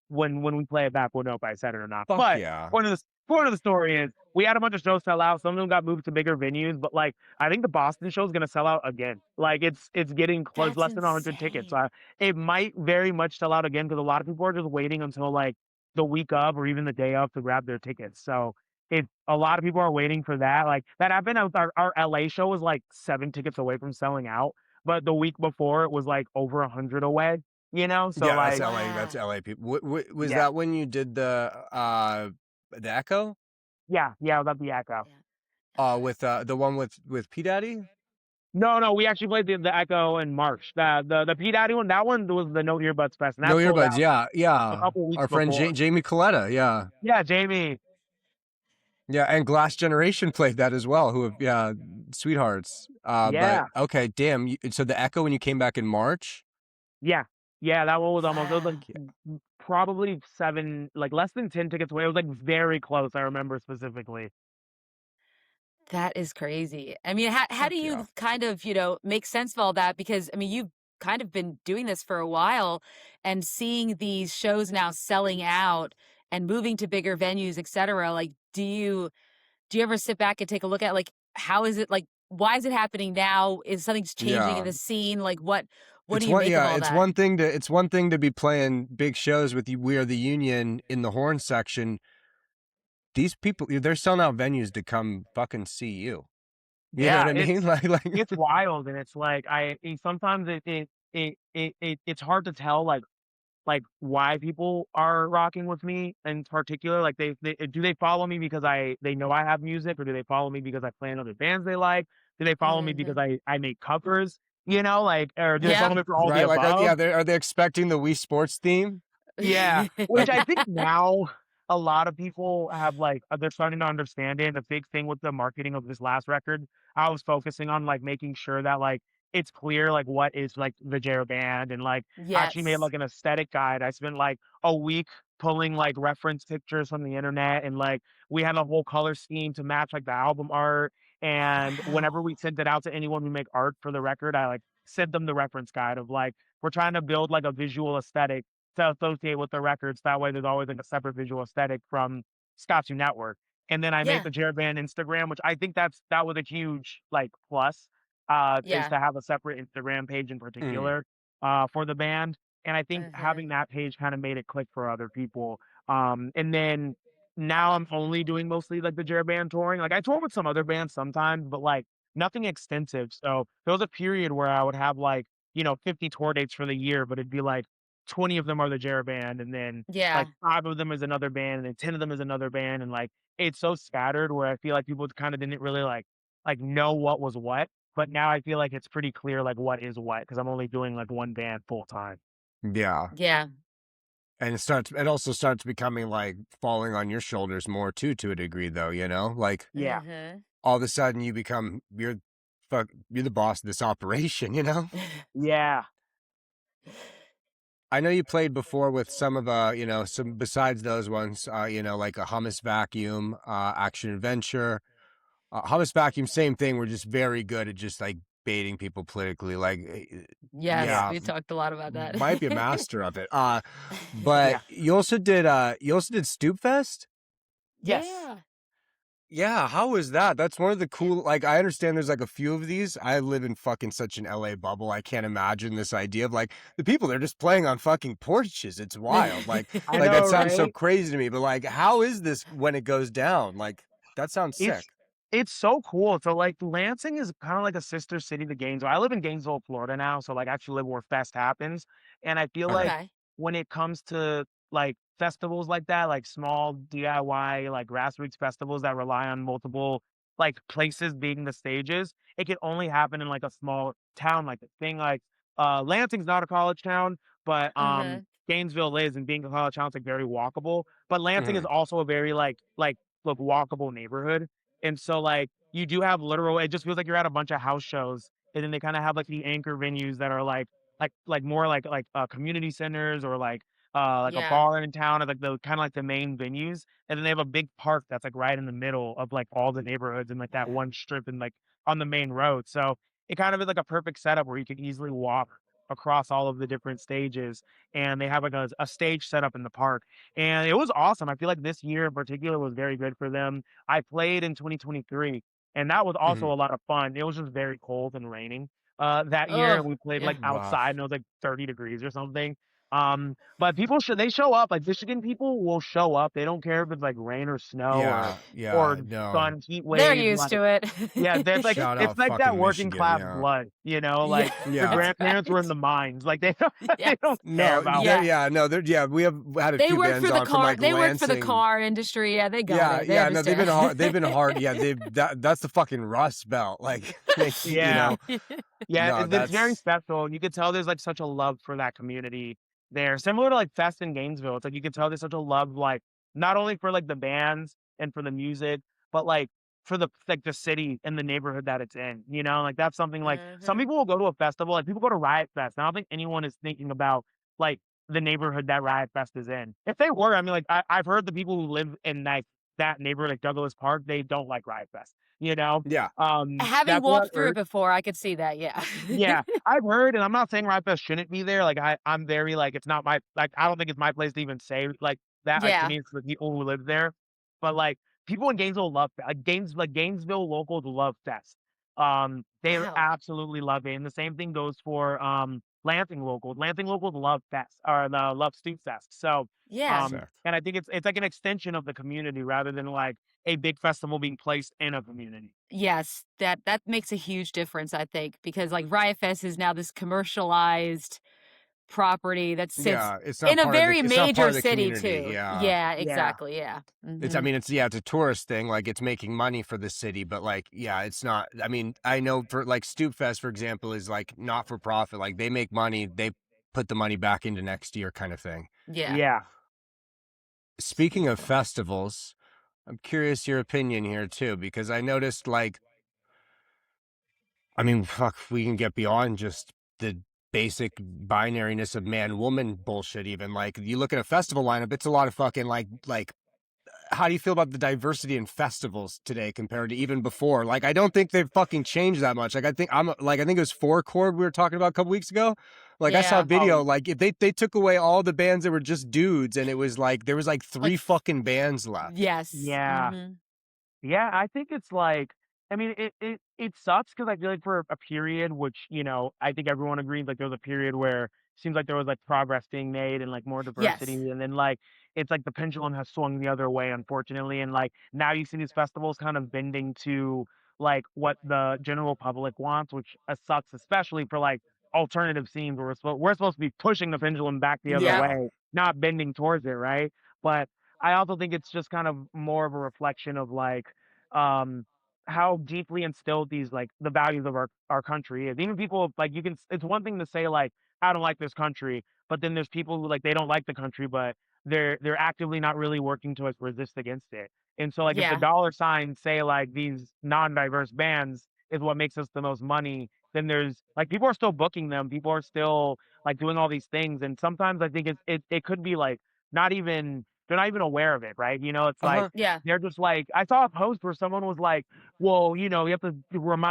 When we play it back, we'll know if I said it or not. Fuck But yeah. point of the story is we had a bunch of shows sell out. Some of them got moved to bigger venues, but like I think the Boston show is gonna sell out again. Like it's getting close, That's less than 100 tickets. insane. So it might very much sell out again because a lot of people are just waiting until like the week of or even the day of to grab their tickets. So if a lot of people are waiting for that, like that happened with our LA show was like 7 tickets away from selling out, but the week before it was like over 100 away. So Yeah, that's like LA. That's Wow. LA people. Was yeah, that when you did the Echo? yeah, that'd be Echo. Yeah. With the one with P Daddy? No, we actually played the Echo in March. The P Daddy one, that one was the No Earbuds Fest, and No that sold earbuds. out Yeah, a yeah. couple weeks Our friend before. Jamie Coletta. Yeah. Yeah, Jamie. Yeah, and Glass Generation played that as well. Yeah, sweethearts. But Yeah, okay, damn. So the Echo when you came back in March. yeah, yeah. That one was almost. It was like Wow. probably 7, like less than 10 tickets away. It was like very close. I remember specifically. That is crazy. I mean, how do Fuck yeah. you kind of, make sense of all that? Because I mean, you've kind of been doing this for a while and seeing these shows now selling out and moving to bigger venues, et cetera. Like, do you ever sit back and take a look at like how is it like why is it happening now? Is something's changing in Yeah. the scene? Like what do It's you one make of yeah, all that? it's one thing to be playing big shows with We Are the Union in the horn section. These people they're selling out venues to come fucking see you. You know what Yeah, I mean? Like it's wild, and it's like sometimes it's hard to tell like why people are rocking with me in particular. Like they do they follow me because they know I have music, or do they follow me because I play in other bands they like? Do they follow me because Hmm. I make covers? Like, or do they Yeah. follow me for all the right? Like above? are they expecting the Wii Sports theme? Yeah, which I think now a lot of people have like they're starting to understand it. The big thing with the marketing of this last record, I was focusing on like making sure that like it's clear like what is like the JER band, and like actually made Yes. like an aesthetic guide. I spent like a week pulling like reference pictures from the internet, and like we had a whole color scheme to match like the album art. And whenever Wow. we sent it out to anyone who make art for the record, I like sent them the reference guide of like we're trying to build like a visual aesthetic to associate with the records. That way, there's always like a separate visual aesthetic from Skatune Network. And then I made Yeah. the JER Band Instagram, which I think that was a huge like plus, is Yeah. to have a separate Instagram page in Mm. particular, for the band. And I think Uh-huh. having that page kind of made it click for other people. And then now I'm only doing mostly like the JER Band touring. Like I tour with some other bands sometimes, but like nothing extensive. So there was a period where I would have like 50 tour dates for the year, but it'd be like 20 of them are the JER band, and then like Yeah. 5 of them is another band, and then 10 of them is another band, and like it's so scattered where I feel like people kind of didn't really like know what was what. But now I feel like it's pretty clear like what is what because I'm only doing like one band full time. Yeah. Yeah. And it also starts becoming like falling on your shoulders more too to a degree though, Like Yeah. Uh-huh. all of a sudden you're the boss of this operation. Yeah. I know you played before with some of some besides those ones, like a Hummus Vacuum, Action Adventure. Hummus Vacuum, same thing. We're just very good at just like baiting people politically. Like, Yes, Yeah. yeah, we talked a lot about that. might be a master of it. But Yeah. you also did Stoopfest? Yes. Yeah. Yeah, how was that? That's one of the cool, like, I understand there's like a few of these. I live in fucking such an LA bubble. I can't imagine this idea of like the people they're just playing on fucking porches. It's wild. I Like that know, sounds so right? crazy to me, but like, how is this when it goes down? Like, that sounds sick. It's it's so cool. So like Lansing is kind of like a sister city to Gainesville. I live in Gainesville, Florida now, so like I actually live where Fest happens. And I feel Okay. like Okay. when it comes to like festivals like that, like small DIY, like grassroots festivals that rely on multiple like places being the stages, it can only happen in like a small town like the thing like Lansing's not a college town, but Uh-huh. Gainesville is, and being a college town, it's like very walkable. But Lansing is Mhm. also a very like walkable neighborhood. And so like you do have literal it just feels like you're at a bunch of house shows. And then they kind of have like the anchor venues that are like more like community centers or like a Yeah. bar in town are like the kind of like the main venues. And then they have a big park that's like right in the middle of like all the neighborhoods and like that one strip and like on the main road. So it kind of is like a perfect setup where you can easily walk across all of the different stages, and they have like a stage set up in the park, and it was awesome. I feel like this year in particular was very good for them. I played in 2023, and that was also Mhm. a lot of fun. It was just very cold and raining that year, Oh, and we played yeah. like outside, Rough. and it was like 30 degrees or something. But people should they show up, like Michigan people will show up. They don't care if it's like rain or snow Yeah, or yeah, no. sun, heat They're wave, used like to it. yeah, there's like Shout it's out like that fucking working Michigan, class yeah. blood, you know, Yeah, like your Yeah. that's grandparents were in right. the mines, like they don't, Yes. they don't care No, about. they're Yeah. yeah, no, they're yeah, we have had a They few work bands for the on from, car like, they work for the Lansing. car industry. Yeah, they got Yeah, it. They yeah, no, understand. they've been hard, yeah, that's the fucking Rust Belt, like, you Yeah, know? yeah, No, it's very that's special, and you could tell there's like such a love for that community there, similar to like Fest in Gainesville. It's like you can tell there's such a love, like not only for like the bands and for the music, but like for the like the city and the neighborhood that it's in. You know, like that's something like some Mhm. people will go to a festival, like people go to Riot Fest. And I don't think anyone is thinking about like the neighborhood that Riot Fest is in. If they were, I mean, like I've heard the people who live in like that neighborhood, like Douglas Park, they don't like Riot Fest. You know, yeah. Having that's what I've walked through it heard. before, I could see that, yeah. Yeah, I've heard, and I'm not saying Rap Fest shouldn't be there. Like I'm very like it's not my like I don't think it's my place to even say like that. Like to Yeah. me, it's the people who live there. But like people in Gainesville love like Gainesville locals love Fest. They Wow. absolutely love it, and the same thing goes for Lansing locals. Lansing locals love Fest or love Stoopfest. So Yeah. Sick. and I think it's like an extension of the community rather than like a big festival being placed in a community. Yes, that makes a huge difference, I think, because, like, Riot Fest is now this commercialized property that sits Yeah, in a very it's not part major of the city community, too. yeah. Yeah, Yeah. exactly, yeah. It's I Mhm. mean, it's yeah, it's a tourist thing, like, it's making money for the city, but, like, yeah, it's not I mean, I know for like, Stoopfest, for example, is, like, not for profit, like, they make money, they put the money back into next year kind of thing. Yeah. Yeah. Speaking of festivals, I'm curious your opinion here too, because I noticed, like I mean, fuck, we can get beyond just the basic binariness of man-woman bullshit even, like, you look at a festival lineup, it's a lot of fucking, like how do you feel about the diversity in festivals today compared to even before? Like, I don't think they've fucking changed that much. Like, I think it was Four Chord we were talking about a couple weeks ago. Like, I saw a Yeah. video, like, if they took away all the bands that were just dudes, and it was like there was like Like 3 fucking bands left. yes. Yeah. Mhm. Yeah, I think it's like I mean, it sucks because I feel like for a period, which, I think everyone agrees, like, there was a period where it seems like there was, like, progress being made and, like, more diversity, Yes. and then, like, it's like the pendulum has swung the other way, unfortunately, and, like, now you see these festivals kind of bending to, like, what the general public wants, which, sucks, especially for, like, alternative scenes where we're supposed to be pushing the pendulum back the other Yep. Yeah. way, not bending towards it, right? But I also think it's just kind of more of a reflection of, like, um, how deeply instilled these like the values of our country is. Even people like it's one thing to say like I don't like this country, but then there's people who like they don't like the country, but they're actively not really working to like resist against it. And so like if the Yeah. dollar signs say like these non-diverse bands is what makes us the most money, then there's like people are still booking them, people are still like doing all these things, and sometimes I think it could be like not even they're not even aware of it, right? It's like Uh-huh. Yeah. they're just like I saw a post where someone was like, "Well, you have to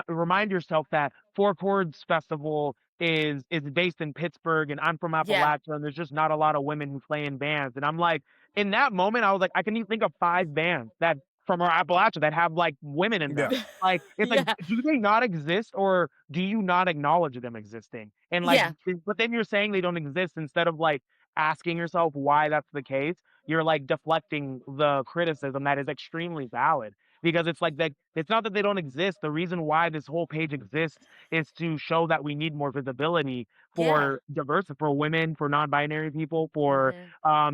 remind yourself that Four Chords Festival is based in Pittsburgh, and I'm from Yeah. Appalachia, and there's just not a lot of women who play in bands." And I'm like, in that moment, I was like, I can even think of 5 bands that from our Appalachia that have like women in Yeah. them. Like, it's like, Yeah. do they not exist, or do you not acknowledge them existing? And like, Yeah. but then you're saying they don't exist instead of like asking yourself why that's the case. you're like deflecting the criticism that is extremely valid. Because it's like that, it's not that they don't exist. The reason why this whole page exists is to show that we need more visibility Yeah. for for women, for non-binary people, for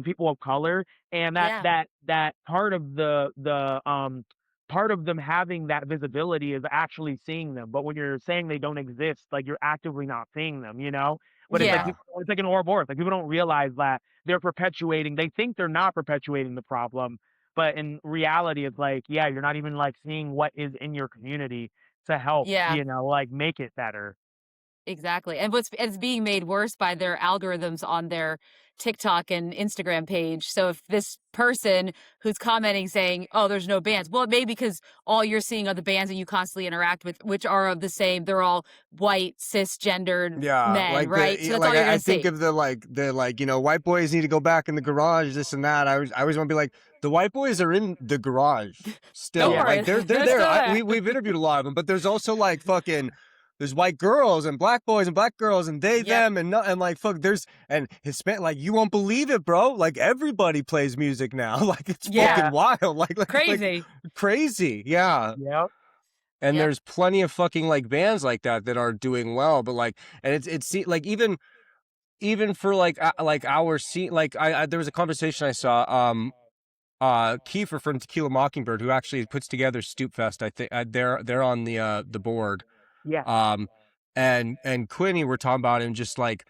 people of color, and Yeah. that part of the part of them having that visibility is actually seeing them. But when you're saying they don't exist, like you're actively not seeing them, you know? But it's like Yeah. it's like an Ouroboros. Like people don't realize that they're perpetuating. They think they're not perpetuating the problem, but in reality, it's like, yeah, you're not even like seeing what is in your community to help, Yeah. you know, like make it better. Exactly. And it's being made worse by their algorithms on their TikTok and Instagram page. So if this person who's commenting saying, "Oh, there's no bands," well, it may be because all you're seeing are the bands that you constantly interact with, which are of the same. They're all white cisgendered men, right? So that's all you're gonna I think see. of the white boys need to go back in the garage, this and that. I always want to be like, the white boys are in the garage still. Don't worry. Like they're They're there. still there. We've interviewed a lot of them, but there's also like fucking. There's white girls and black boys and black girls and they, them, and like fuck. There's and Hispanic. Like you won't believe it, bro. Like everybody plays music now. Like it's fucking wild. Like crazy, crazy. Yeah. Yep. And there's plenty of fucking like bands like that are doing well, but like, and it's like even for like our scene, like I there was a conversation I saw. Kiefer from Tequila Mockingbird, who actually puts together Stoopfest. I think they're on the board. Yeah. And Quinny were talking about him, just like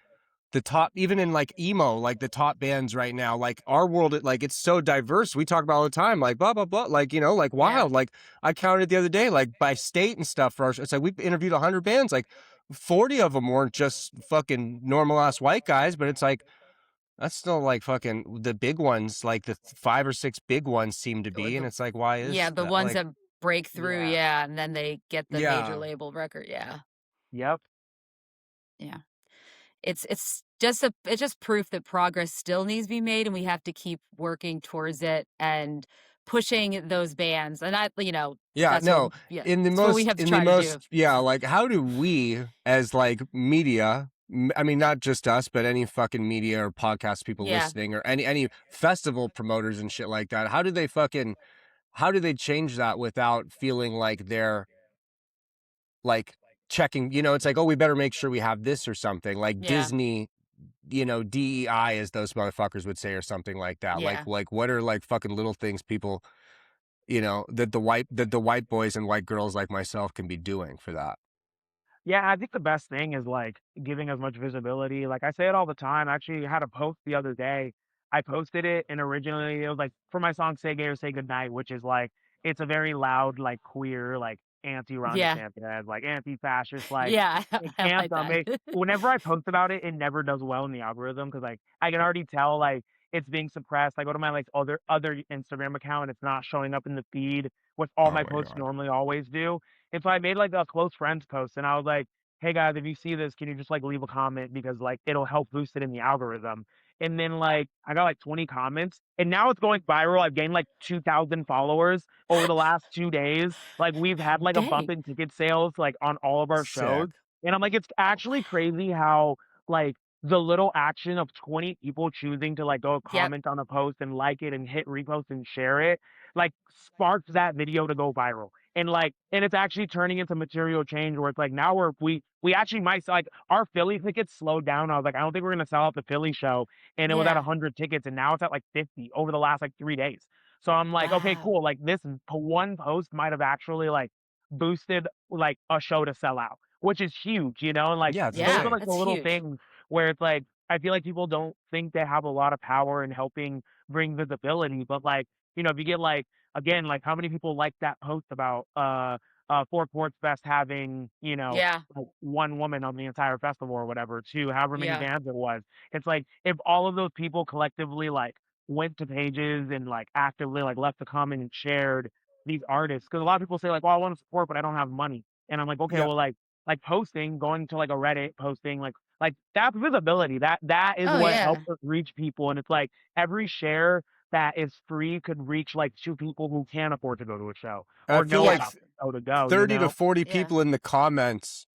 the top, even in like emo, like the top bands right now, like our world, like it's so diverse. We talk about all the time, like blah blah blah, like you know, like wild. Like I counted the other day, like by state and stuff. For our, it's like we've interviewed 100 bands, like 40 of them weren't just fucking normal ass white guys, but it's like that's still like fucking the big ones, like the 5 or 6 big ones seem to be, and it's like, why is the that, ones like, that break through, and then they get the major Yeah. label record, Yep. yeah. It's just proof that progress still needs to be made, and we have to keep working towards it and pushing those bands. And I, you know, Yeah, no, in the that's what we most, have to in try the to most, do. yeah, like how do we as like media, I mean, not just us, but any fucking media or podcast people listening, or any festival promoters and shit like that, how do they change that without feeling like they're like checking, you know, it's like, oh, we better make sure we have this or something, like Disney, you know, DEI, as those motherfuckers would say, or something like that. Like what are like fucking little things people, you know, that the white boys and white girls like myself can be doing for that? Yeah, I think the best thing is like giving as much visibility. Like I say it all the time. I actually had a post the other day. I posted it, and originally it was like for my song "Say Gay or Say Goodnight," which is like it's a very loud, like queer, like anti-Ron DeSantis, like anti-fascist, like I like anthem. that. Whenever I post about it, it never does well in the algorithm because like I can already tell like it's being suppressed. I go to my like other Instagram account, it's not showing up in the feed, what all my posts normally always do. And so I made like a close friends post, and I was like, "Hey guys, if you see this, can you just like leave a comment because like it'll help boost it in the algorithm." And then like I got like 20 comments, and now it's going viral. I've gained like 2,000 followers over the last 2 days. Like we've had like a bump in ticket sales like on all of our shows, and I'm like, it's actually crazy how like the little action of 20 people choosing to like go comment on a post and like it and hit repost and share it, like sparks that video to go viral. And like, and it's actually turning into material change where it's like now we actually might like our Philly tickets slowed down. I was like, I don't think we're gonna sell out the Philly show, and it was at 100 tickets, and now it's at like 50 over the last like 3 days. So I'm like, okay, cool. Like this one post might have actually like boosted like a show to sell out, which is huge, you know. And like those are like the little things where it's like I feel like people don't think they have a lot of power in helping bring visibility, but like, you know, if you get like again, like how many people like that post about Fort Port's Best having, you know, like one woman on the entire festival or whatever, to however many bands it was. It's like if all of those people collectively like went to pages and like actively like left a comment and shared these artists, because a lot of people say like, well, I want to support, but I don't have money. And I'm like, okay, well, like posting, going to like a Reddit, posting like that visibility, that is what helps us reach people. And it's like every share that is free could reach like 2 people who can't afford to go to a show or I feel know like about the show to go. 30 to 40 people in the comments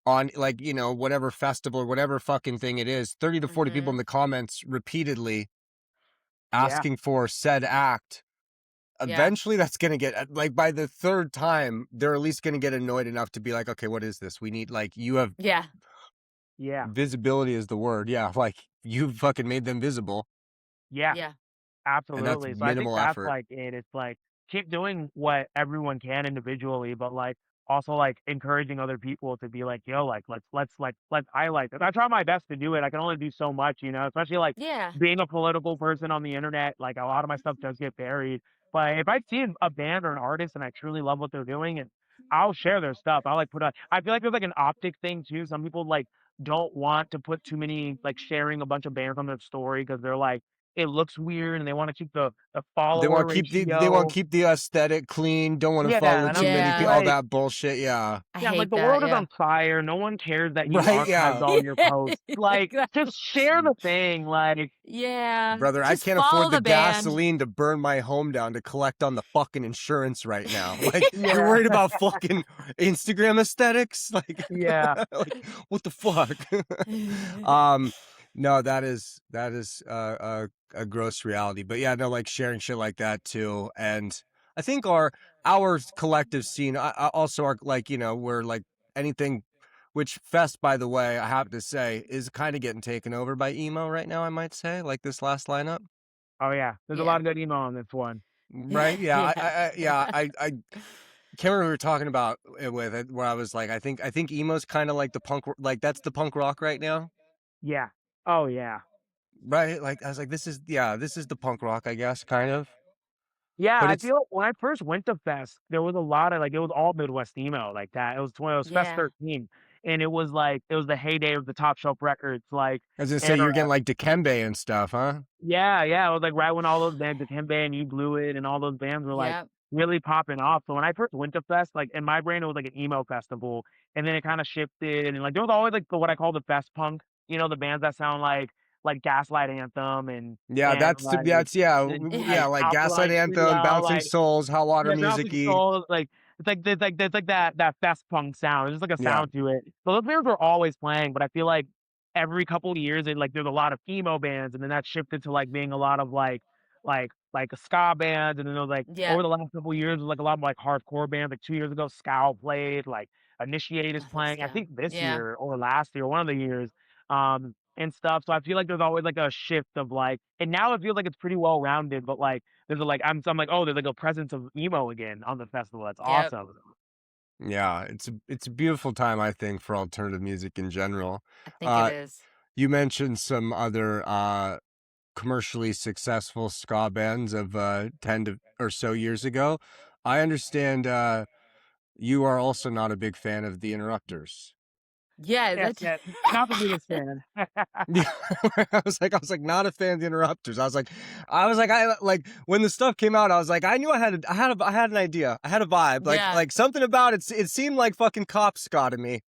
on like, you know, whatever festival or whatever fucking thing it is, 30 to 40 people in the comments repeatedly asking for said act, eventually that's going to get, like, by the third time, they're at least going to get annoyed enough to be like, okay, what is this? We need, like, you have visibility is the word. Yeah. Like, you fucking made them visible. Yeah. And that's Absolutely. So I think minimal that's effort. like it. It's like keep doing what everyone can individually, but like also like encouraging other people to be like, yo, like let's highlight it. I try my best to do it. I can only do so much, you know, especially like being a political person on the internet, like a lot of my stuff does get buried. But if I see a band or an artist and I truly love what they're doing, and I'll share their stuff. I'll like put on I feel like there's like an optic thing too. Some people like don't want to put too many like sharing a bunch of bands on their story because they're like it looks weird and they want to keep the They follower want to ratio. keep the aesthetic clean. Don't want to follow And too I'm many just people. All like, that bullshit. Yeah. I yeah, I'm like hate the that. world is on fire. No one cares that you Right. archived Yeah. all your posts. Like, just share the thing. Like, brother, I just can't follow afford the band. gasoline to burn my home down to collect on the fucking insurance right now. Like, yeah, you're worried about fucking Instagram aesthetics? Like, yeah, like, what the fuck? No, that is a gross reality. But yeah, no, like sharing shit like that too. And I think our collective scene also are like, you know, we're like anything, which Fest, by the way, I have to say, is kind of getting taken over by emo right now, I might say, like this last lineup. oh yeah. There's a lot of good emo on this one. Right? Yeah. I can't remember who we were talking about it with it, where I was like, I think emo's kind of like the punk, like that's the punk rock right now. Yeah. Oh yeah. Right? Like I was like, this is the punk rock, I guess, kind of. Yeah, But I it's feel like when I first went to Fest, there was a lot of like it was all Midwest emo like that. It was Fest 13, and it was like it was the heyday of the Top Shelf Records, like I was gonna say era. you're getting like Dikembe and stuff, huh? Yeah, yeah. It was like right when all those bands, Dikembe and You Blew It, and all those bands were like really popping off. So when I first went to Fest, like in my brain, it was like an emo festival, and then it kind of shifted, and like there was always like what I call the fest punk. You know, the bands that sound like Gaslight Anthem Yeah, and that's like yeah, like Gaslight Alkaline Anthem, Trio, Bouncing like Souls, Hot Water yeah, Mountain Music-y. Souls, like it's like that fest punk sound. There's just like a Yeah. sound to it. So those bands were always playing, but I feel like every couple of years it like there's a lot of emo bands, and then that shifted to like being a lot of like a ska bands, and then there was like over the last couple of years was like a lot of like hardcore bands. Like 2 years ago, Scowl played, like Initiate is playing. I think this year or last year, one of the years. And stuff. So I feel like there's always like a shift of like, and now it feels like it's pretty well rounded, but like there's a like I'm like, oh, there's like a presence of emo again on the festival. That's awesome. Yeah, it's a beautiful time, I think, for alternative music in general. I think it is. You mentioned some other commercially successful ska bands of 10 or so years ago. I understand you are also not a big fan of the Interrupters. Yes, not the biggest fan. Yeah, I was like, not a fan of the Interrupters. I like when the stuff came out, I was like, I knew I had an idea, I had a vibe, like something about it. It seemed like fucking cop ska to me.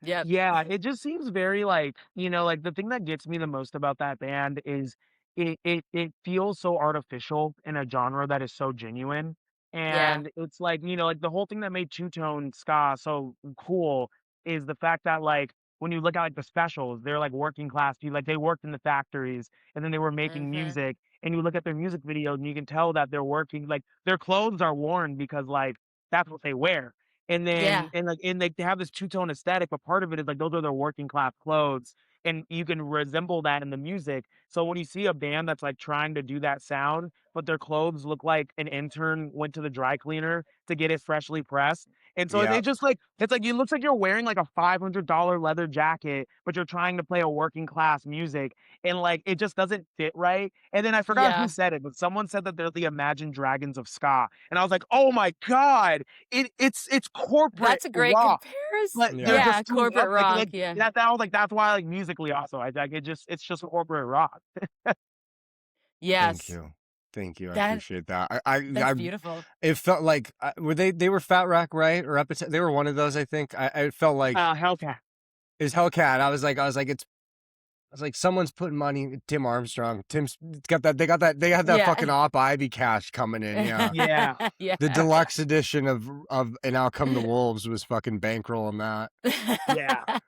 Yeah, it just seems very like, you know, like the thing that gets me the most about that band is it feels so artificial in a genre that is so genuine. And it's like, you know, like the whole thing that made two-tone ska so cool is the fact that like when you look at like the specials, they're like working class people, like they worked in the factories and then they were making music, and you look at their music videos and you can tell that they're working, like their clothes are worn because like that's what they wear. And then and like they have this two-tone aesthetic, but part of it is like those are their working class clothes, and you can resemble that in the music. So when you see a band that's like trying to do that sound, but their clothes look like an intern went to the dry cleaner to get it freshly pressed. And so they just like it's like it looks like you're wearing like a $500 leather jacket, but you're trying to play a working class music, and like it just doesn't fit right. And then I forgot who said it, but someone said that they're the Imagine Dragons of ska. And I was like, oh my God, it's corporate. That's a great rock. comparison. But they're just corporate rock. That was like that's why like musically also I like it's just corporate rock. Yes. Thank you. I appreciate that. That's beautiful. It felt like were they were Fat Wreck, right? Or they were one of those, I think. I felt like Hellcat. Is Hellcat. I was like, someone's putting money. Tim Armstrong. Tim's got that. They have that fucking Op Ivy cash coming in. Yeah. Yeah. The deluxe edition of And Out Come the Wolves was fucking bankrolling that. Yeah.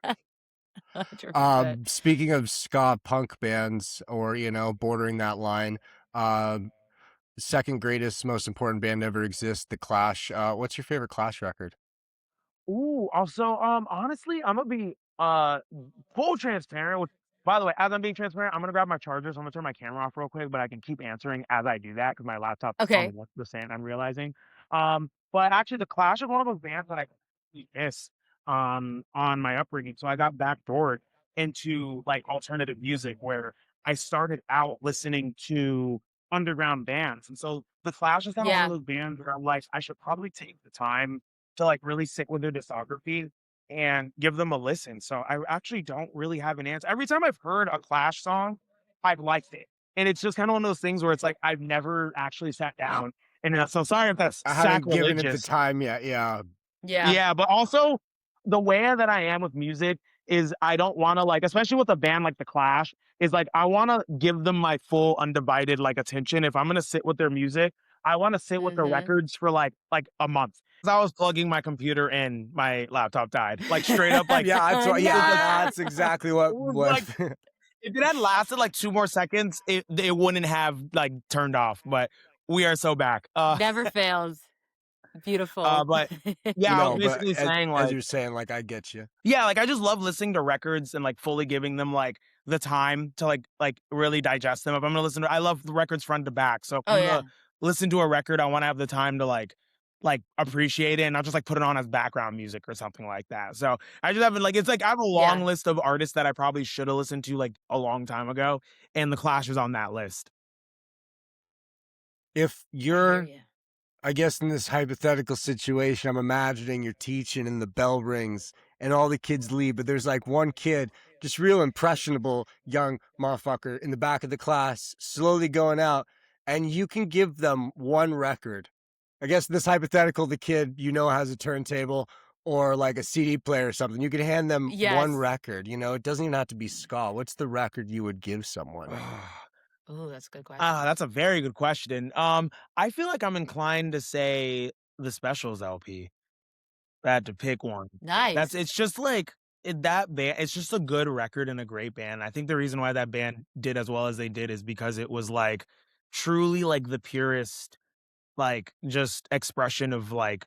100%. Speaking of ska punk bands, or bordering that line, Second greatest, most important band ever exists, The Clash. What's your favorite Clash record? Ooh, also, honestly, I'm gonna be full transparent with. By the way, as I'm being transparent, I'm gonna grab my charger, so I'm gonna turn my camera off real quick, but I can keep answering as I do that because my laptop's on Okay. the stand. I'm realizing. But actually, the Clash is one of those bands that I miss on my upbringing. So I got backdoored into like alternative music where I started out listening to underground bands, and so the Clash is kind of one of Yeah. those bands where I'm like, I should probably take the time to like really sit with their discography and give them a listen. So I actually don't really have an answer. Every time I've heard a Clash song, I've liked it. And it's just kind of one of those things where it's like I've never actually sat down. And so sorry if that's I haven't given it the sacrilegious. time yet. Yeah. Yeah. Yeah, but also the way that I am with music is I don't want to like, especially with a band like The Clash, is like I want to give them my full undivided like attention. If I'm gonna sit with their music, I want to sit with the Mm-hmm. records for like a month. I was plugging my computer and my laptop died. Like straight up, like Yeah, No. that's exactly what it was what like if it had lasted like 2 more seconds, it wouldn't have like turned off. But we are so back. Never fails. Beautiful. But yeah, I was no, but basically saying as like you're saying, like I get you. yeah, like I just love listening to records and like fully giving them like the time to like really digest them. If I'm gonna listen to, I love the records front to back. So if Oh I'm yeah. gonna listen to a record, I want to have the time to like appreciate it and not just like put it on as background music or something like that. So I just haven't like it's like I have a long Yeah. list of artists that I probably should have listened to like a long time ago, and The Clash is on that list. If I hear you're you. I guess in this hypothetical situation, I'm imagining you're teaching and the bell rings and all the kids leave, but there's like one kid, just real impressionable young motherfucker in the back of the class, slowly going out, and you can give them one record. I guess in this hypothetical, the kid has a turntable or like a CD player or something. You could hand them one Yes. record. It doesn't even have to be ska. What's the record you would give someone? Oh, that's a good question. That's a very good question. I feel like I'm inclined to say the Specials LP. If I had to pick one. Nice. It's just like that band. It's just a good record and a great band. I think the reason why that band did as well as they did is because it was like truly like the purest, like just expression of like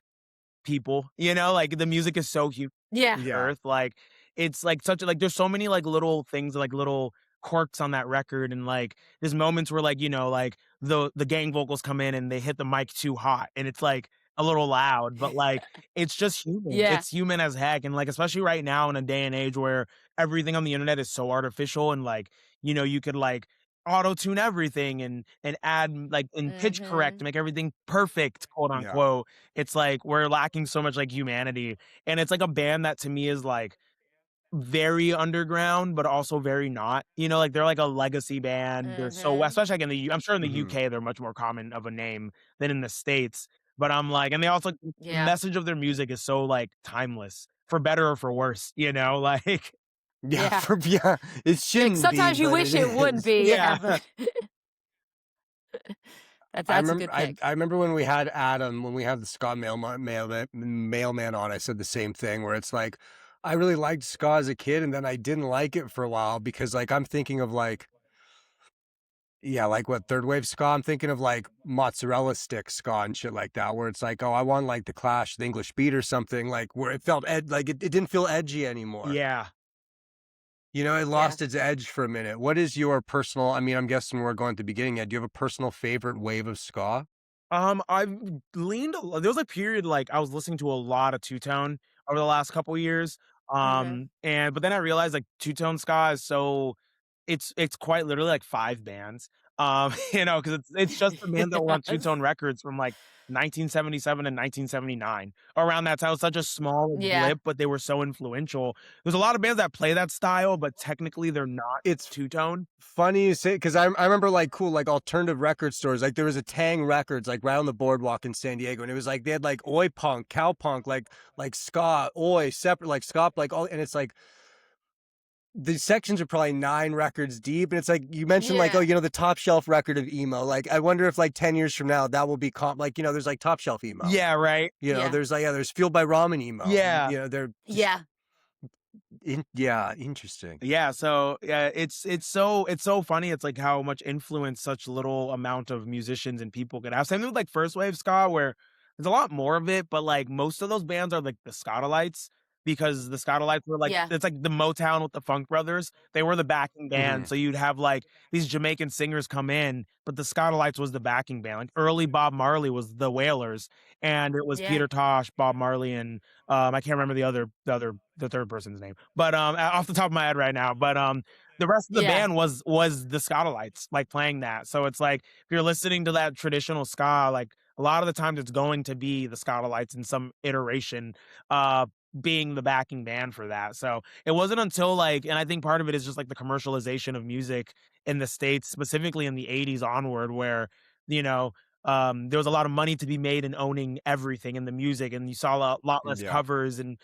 people, like the music is so huge Yeah. on Yeah. earth. Like it's like such a like there's so many like little things, like little quirks on that record, and like there's moments where like, like the gang vocals come in and they hit the mic too hot and it's like a little loud, but like it's just human. Yeah. It's human as heck. And like especially right now in a day and age where everything on the internet is so artificial and like, you could like auto tune everything and add like and pitch correct Mm-hmm. to make everything perfect, quote Yeah. unquote. It's like we're lacking so much like humanity. And it's like a band that to me is like very underground, but also very not. Like they're like a legacy band. They're so Mm-hmm. especially like in the I'm sure in the Mhm. UK they're much more common of a name than in the States. But I'm like, and they also the Yeah. message of their music is so like timeless, for better or for worse, like Yeah, Yeah. it shouldn't Sometimes be, you but wish it wouldn't is. be. Yeah. But that's a good pick. I remember when we had Adam, when we had the ska mailman on, I said the same thing where it's like, I really liked ska as a kid and then I didn't like it for a while because like I'm thinking of like, yeah, like what third wave ska? I'm thinking of like mozzarella stick ska and shit like that, where it's like, oh, I want like the Clash, the English Beat or something, like where it felt like it didn't feel edgy anymore. Yeah. It lost its edge for a minute. What is your personal, I mean, I'm guessing we're going at the beginning yet. Do you have a personal favorite wave of ska? I've leaned there was a period like I was listening to a lot of two-tone over the last couple years. Mm-hmm. And but then I realized like two-tone ska is so it's quite literally like 5 bands. Because it's just the band that were on Yes. two-tone records from like 1977 and 1979. Around that time, it was such a small Yeah. blip, but they were so influential. There's a lot of bands that play that style, but technically they're not It's two-tone. funny you say, because I remember like cool, like alternative record stores. Like there was a Tang Records, like right on the boardwalk in San Diego. And it was like, they had like oi punk, cow punk, like ska, oi, separate, like ska, like all, and it's like, the sections are probably 9 records deep, and it's like you mentioned, like, oh, Yeah. the top shelf record of emo. Like, I wonder if like 10 years from now that will be like, there's like top shelf emo. Yeah, right. You know, Yeah. there's like there's Fueled by Ramen emo. Yeah. They're Yeah. Yeah, interesting. Yeah, so it's so funny. It's like how much influence such little amount of musicians and people can have. Same with like first wave ska, where there's a lot more of it, but like most of those bands are like the Skatalites, because the Skatalites were like, it's like the Motown with the Funk Brothers. They were the backing band, so you'd have like these Jamaican singers come in, but the Skatalites was the backing band. Like early Bob Marley was the Wailers, and it was Peter Tosh, Bob Marley, and I can't remember the third person's name, but off the top of my head right now. But the rest of the band was the Skatalites, like playing that. So it's like if you're listening to that traditional ska, like a lot of the times it's going to be the Skatalites in some iteration, being the backing band for that. So it wasn't until like, and I think part of it is just like the commercialization of music in the States, specifically in the 80s onward, where, you know, there was a lot of money to be made in owning everything in the music, and you saw a lot less covers and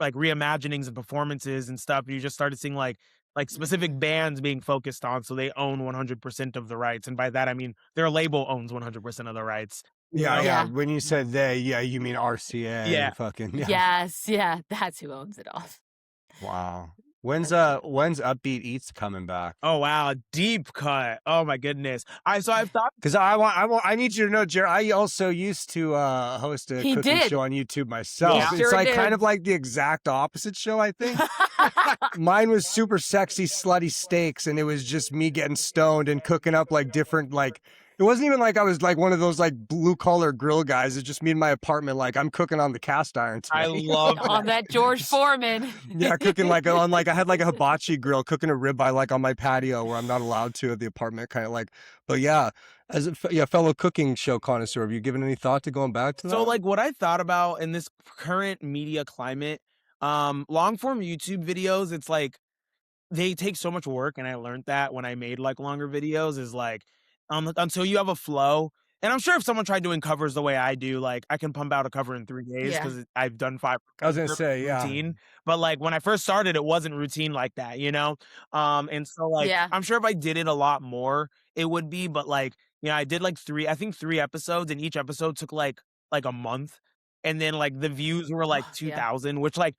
like reimaginings and performances and stuff. You just started seeing like specific bands being focused on, so they own 100% of the rights, and by that I mean their label owns 100% of the rights. Yeah. When you said they, you mean RCA? Yeah. Fucking. Yes. Yeah. That's who owns it all. Wow. When's Upbeat Eats coming back? Oh wow, deep cut. Oh my goodness. I've thought, because I need you to know, Jer, I also used to host a cooking show on YouTube myself. It's like kind of like the exact opposite show, I think. Mine was super sexy, slutty steaks, and it was just me getting stoned and cooking up like different like. It wasn't even like I was like one of those like blue collar grill guys. It's just me in my apartment, like I'm cooking on the cast iron today. I love on that George Foreman. Yeah, cooking like on like I had like a hibachi grill, cooking a ribeye like on my patio where I'm not allowed to at the apartment, kind of like. But yeah, as a fellow cooking show connoisseur, have you given any thought to going back to that? So like what I thought about in this current media climate, long form YouTube videos, it's like they take so much work, and I learned that when I made like longer videos, is like until you have a flow. And I'm sure if someone tried doing covers the way I do, like I can pump out a cover in 3 days because I've done 5. I was gonna say routine. But like when I first started, it wasn't routine like that, you know. And so like I'm sure if I did it a lot more, it would be. But like I did like 3 episodes, and each episode took like a month, and then like the views were like 2,000, which like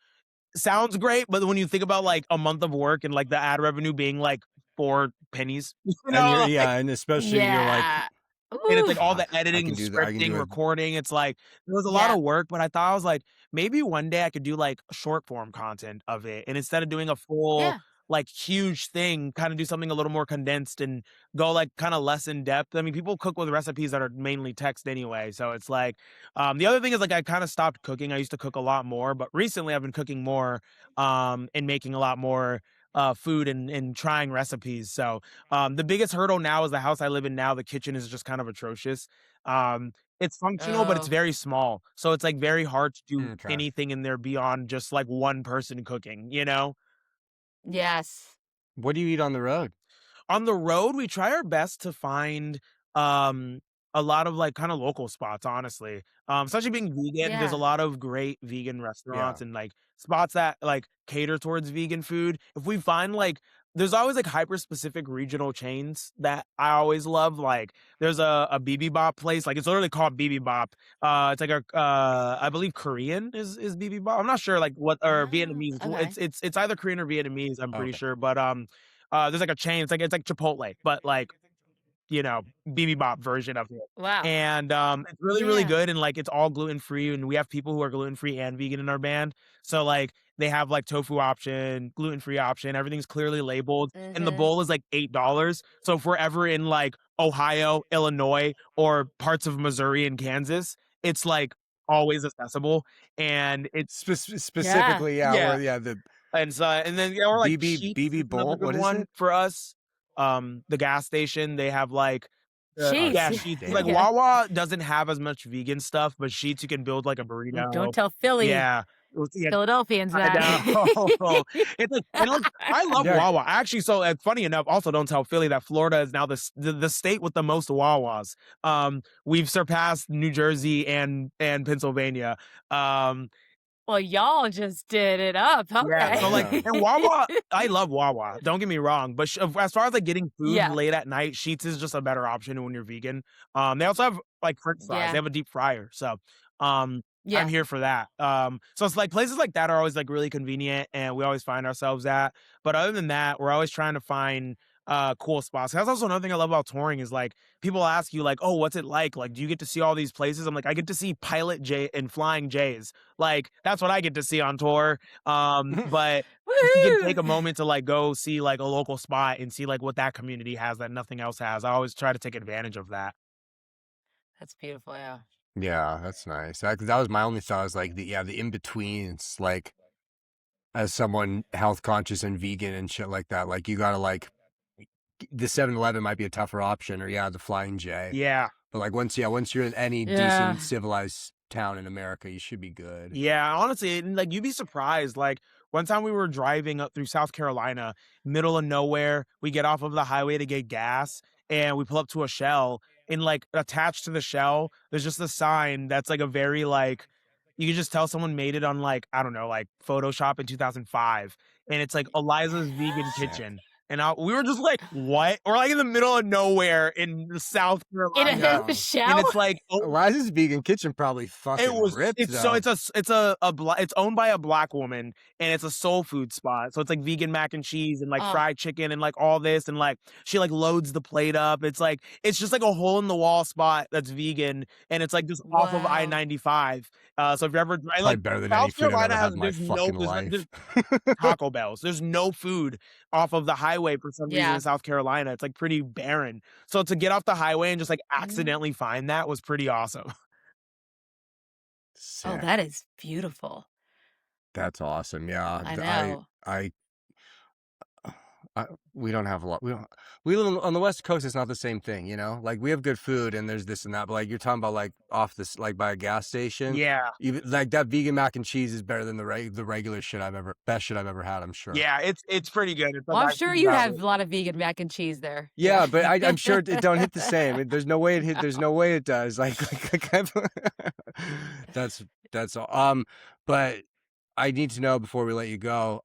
sounds great, but when you think about like a month of work and like the ad revenue being like 4 pennies, you know, and and especially you're like, and it's like all the editing, scripting, recording. It's like there was a lot of work, but I thought I was like, maybe one day I could do like short form content of it, and instead of doing a full like huge thing, kind of do something a little more condensed and go like kind of less in depth. I mean, people cook with recipes that are mainly text anyway, so it's like the other thing is like I kind of stopped cooking. I used to cook a lot more, but recently I've been cooking more and making a lot more food and trying recipes. So the biggest hurdle now is the house I live in now. The kitchen is just kind of atrocious. It's functional, but it's very small, so it's like very hard to do anything in there beyond just like one person cooking, you know. Yes. What do you eat on the road? On the road, we try our best to find a lot of like kind of local spots, honestly. Especially being vegan, there's a lot of great vegan restaurants and like spots that like cater towards vegan food. If we find like there's always like hyper specific regional chains that I always love. Like there's a bibimbap place, like it's literally called bibimbap. It's like I believe Korean is bibimbap. I'm not sure like what, or Vietnamese. Okay. It's either Korean or Vietnamese, I'm pretty sure. But there's like a chain. It's like Chipotle, but like bibimbap version of it. Wow. And it's really good, and like it's all gluten free, and we have people who are gluten free and vegan in our band. So like they have like tofu option, gluten free option, everything's clearly labeled, and the bowl is like $8. So if we're ever in like Ohio, Illinois, or parts of Missouri and Kansas, it's like always accessible, and it's specifically and so and then or like BB bowl. What is it for us? The gas station, they have like Sheets. Like Wawa doesn't have as much vegan stuff, but Sheets you can build like a burrito. Don't tell Philly. Yeah. Philadelphians that. It's like, and look, I love Wawa. Actually, so funny enough, also don't tell Philly that Florida is now the state with the most Wawas. We've surpassed New Jersey and Pennsylvania. Well, y'all just did it up. Okay. Yeah, so like, and Wawa, I love Wawa. Don't get me wrong, but as far as like getting food late at night, Sheets is just a better option when you're vegan. They also have like French fries. They have a deep fryer, so I'm here for that. So it's like places like that are always like really convenient and we always find ourselves at. But other than that, we're always trying to find cool spots. That's also another thing I love about touring is like people ask you like, oh, what's it like? Like, do you get to see all these places? I'm like, I get to see Pilot J and Flying J's. Like, that's what I get to see on tour. But if you can take a moment to like go see like a local spot and see like what that community has that nothing else has, I always try to take advantage of that. That's beautiful. Yeah. Yeah, that's nice. That was my only thought. Was like the in-betweens, like as someone health conscious and vegan and shit like that, like you gotta like the 7-Eleven might be a tougher option, or the Flying J. Yeah. But like once you're in any decent civilized town in America, you should be good. Yeah, honestly, like you'd be surprised. Like one time we were driving up through South Carolina, middle of nowhere, we get off of the highway to get gas and we pull up to a Shell, and like attached to the Shell, there's just a sign that's like a very like you can just tell someone made it on like, I don't know, like Photoshop in 2005. And it's like Eliza's Vegan Kitchen. And we were just like, what? We're like in the middle of nowhere in South Carolina. In a Shell? And it's like, Eliza's Vegan Kitchen probably fucking ripped. It's owned by a black woman and it's a soul food spot. So it's like vegan mac and cheese and like fried chicken and like all this. And like she like loads the plate up. It's just like a hole in the wall spot that's vegan. And it's like just off of I-95. So if you're ever like better than South any food Carolina I've ever had has in my fucking life. Taco Bells. There's no food off of the highway for some reason in South Carolina. It's like pretty barren. So to get off the highway and just like accidentally find that was pretty awesome. Sick. Oh, that is beautiful. That's awesome. Yeah. I know. We don't have a lot. We live on the West Coast. It's not the same thing, you know. Like we have good food and there's this and that, but like you're talking about like off this, like by a gas station. Yeah. Even like that vegan mac and cheese is better than the regular shit best shit I've ever had. I'm sure. Yeah, it's pretty good. Well, I'm sure you have a lot of vegan mac and cheese there. Yeah, but I'm sure it don't hit the same. There's no way it hit. There's no way it does. Like that's all. But I need to know before we let you go.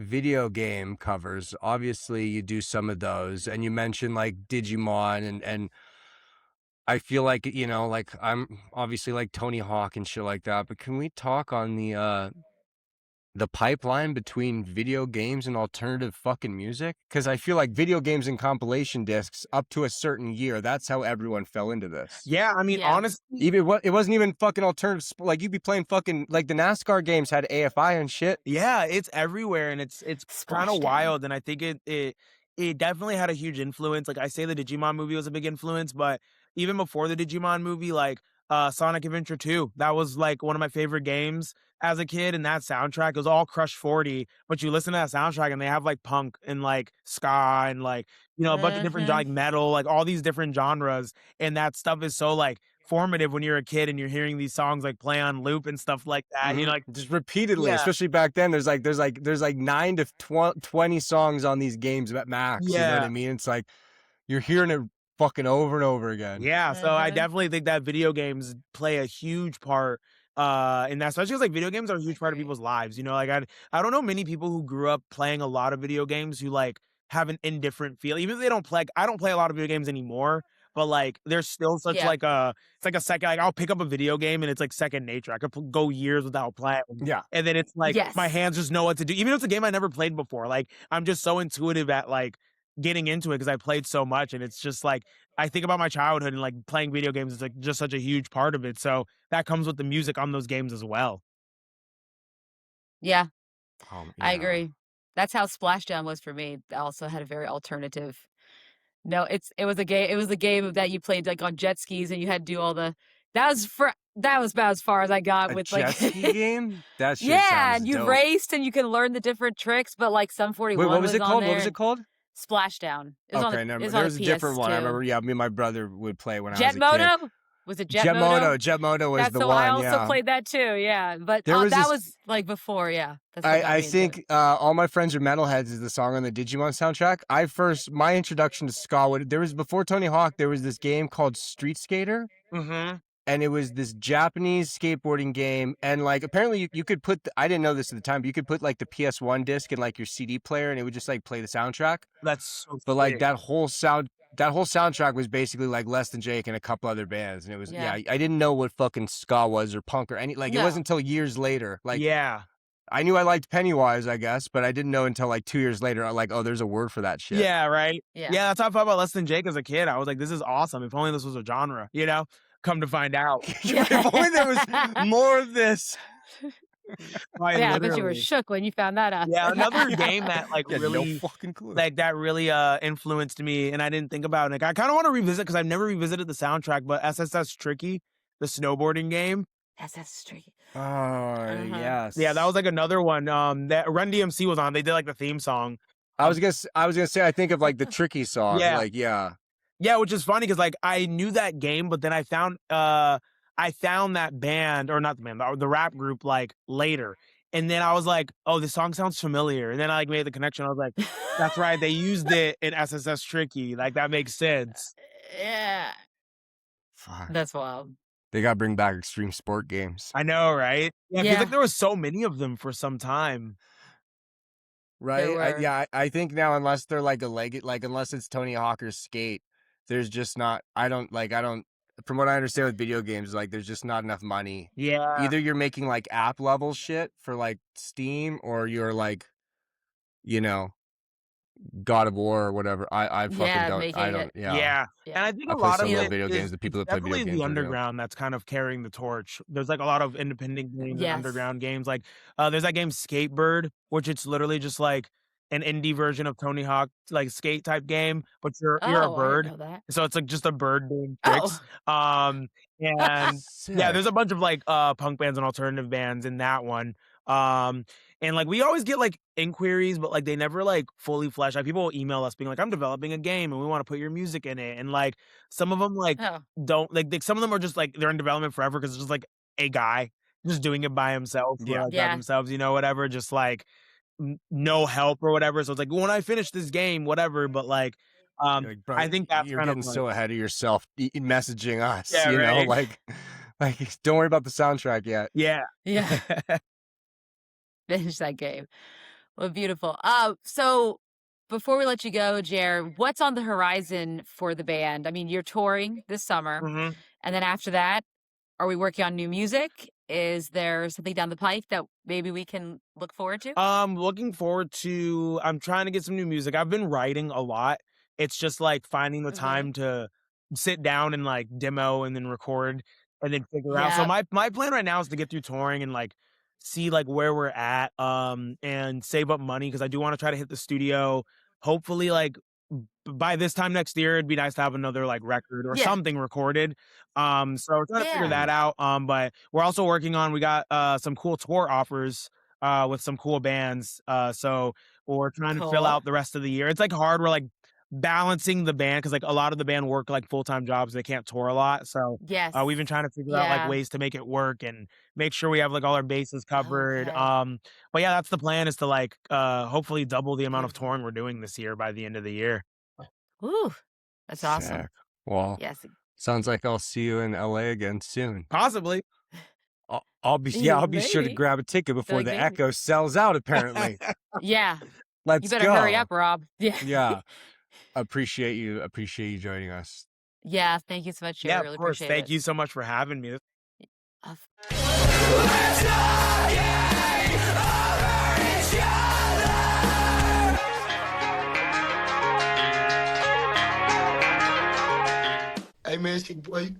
Video game covers, obviously you do some of those, and you mentioned like Digimon and I feel like, you know, like I'm obviously like Tony Hawk and shit like that, but can we talk on the pipeline between video games and alternative fucking music? Because I feel like video games and compilation discs up to a certain year, that's how everyone fell into this. Yeah, I mean, honestly, it wasn't even fucking alternative. Like you'd be playing fucking like the NASCAR games had AFI and shit. Yeah, it's everywhere, and it's kind of wild. And I think it definitely had a huge influence. Like I say, the Digimon movie was a big influence, but even before the Digimon movie, like Sonic Adventure 2, that was like one of my favorite games as a kid, and that soundtrack was all Crush 40, but you listen to that soundtrack and they have like punk and like ska and like, you know, a bunch of different like metal, like all these different genres, and that stuff is so like formative when you're a kid and you're hearing these songs like play on loop and stuff like that. You know, like just repeatedly, especially back then. There's like 9 to 20 songs on these games at max. You know what I mean? It's like you're hearing it fucking over and over again. Yeah, so I definitely think that video games play a huge part in that, especially because like video games are a huge part of people's lives. You know, like I don't know many people who grew up playing a lot of video games who like have an indifferent feel, even if they don't play. I don't play a lot of video games anymore, but like there's still such like it's like a second, like I'll pick up a video game and it's like second nature. I could go years without playing. Yeah. And then it's like my hands just know what to do, even if it's a game I never played before. Like I'm just so intuitive at like getting into it because I played so much, and it's just like I think about my childhood and like playing video games is like just such a huge part of it. So that comes with the music on those games as well. Yeah. I agree. That's how Splashdown was for me. I also had a very alternative. No, it was a game. It was a game that you played like on jet skis, and you had to do all the. That was about as far as I got with jet like ski game. That shit and you dope. raced and you can learn the different tricks. But like Sum 41. Wait, what was it called? What was it called? Splashdown. Okay, never. There was a different one. I remember. Yeah, me and my brother would play when I was a kid. Jetmoto? Was it Jetmoto? Jetmoto was the one. I also played that too. Yeah, but that was like before. Yeah, I think All My Friends Are Metalheads is the song on the Digimon soundtrack. My introduction to ska, there was before Tony Hawk. There was this game called Street Skater. Mm-hmm. and it was this Japanese skateboarding game, and like apparently you could put I didn't know this at the time, but you could put like the PS1 disc in like your CD player, and it would just like play the soundtrack. That's so but like sick. that whole soundtrack was basically like Less Than Jake and a couple other bands, and it was I didn't know what fucking ska was or punk or any it wasn't until years later. Like I knew I liked Pennywise, I guess, but I didn't know until like 2 years later, like, oh, there's a word for that shit. Yeah, right. Yeah, that's how I felt about Less Than Jake as a kid. I was like, this is awesome. If only this was a genre, you know? Come to find out. If only there was more of this. I bet you were shook when you found that out. Yeah, another game that like really no fucking clue. Like that really influenced me, and I didn't think about it. Like I kind of want to revisit because I've never revisited the soundtrack, but SSS Tricky, the snowboarding game. SSS Tricky. Oh yes. Yeah, that was like another one. That Run DMC was on. They did like the theme song. I was gonna say I think of like the Tricky song. Yeah, which is funny because like I knew that game, but then I found that band, or not the band, the rap group like later. And then I was like, oh, this song sounds familiar. And then I like made the connection. I was like, that's right. They used it in SSS Tricky. Like that makes sense. Yeah. Fuck. That's wild. They got to bring back extreme sport games. I know, right? Yeah, I feel like there was so many of them for some time. Right? I think now, unless they're like unless it's Tony Hawk's Skate, there's just not, from what I understand with video games, like there's just not enough money. Yeah. Either you're making like app level shit for like Steam, or you're like, God of War or whatever. I fucking don't. I don't. Yeah. And I think a lot of video games, the people that play video games, the underground that's kind of carrying the torch. There's like a lot of independent games and underground games. Like there's that game Skatebird, which it's literally just like an indie version of Tony Hawk, like skate type game, but you're a bird. I know that. So it's like just a bird doing tricks. And there's a bunch of like punk bands and alternative bands in that one. And like we always get like inquiries, but like they never like fully flesh. Like people will email us being like, I'm developing a game and we want to put your music in it. And like some of them like don't like some of them are just like they're in development forever because it's just like a guy just doing it by himself, by themselves, whatever, just like no help or whatever. So it's like when I finish this game, whatever. But like, I think that's you're kind getting of so ahead of yourself messaging us. Yeah, know, like don't worry about the soundtrack yet. Yeah. Finish that game. Well, beautiful. So before we let you go, JER, what's on the horizon for the band? I mean, you're touring this summer, and then after that, are we working on new music? Is there something down the pipe that maybe we can look forward to? Looking forward to, I'm trying to get some new music. I've been writing a lot. It's just like finding the time to sit down and like demo and then record and then figure out. So my plan right now is to get through touring and like see like where we're at, and save up money because I do want to try to hit the studio. Hopefully, like by this time next year, it'd be nice to have another like record or something recorded. So we're trying to figure that out. But we're also working on. We got some cool tour offers with some cool bands. So we're trying to fill out the rest of the year. It's like hard. We're like balancing the band because like a lot of the band work like full-time jobs. They can't tour a lot. So we've been trying to figure out like ways to make it work and make sure we have like all our bases covered. But yeah, that's the plan, is to like hopefully double the amount of touring we're doing this year by the end of the year. Ooh, that's awesome. Well, sounds like I'll see you in LA again soon. Possibly. I'll be sure to grab a ticket before the Echo sells out, apparently. Let's you better hurry up, Rob. Yeah. Appreciate you joining us. Yeah, thank you so much. Yeah, really of course. Appreciate Thank you so much for having me. Hey man,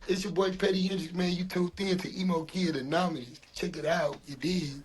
it's your boy Petty Hendrix, man. You tuned in to Emo Kids Anonymous. Check it out, you did.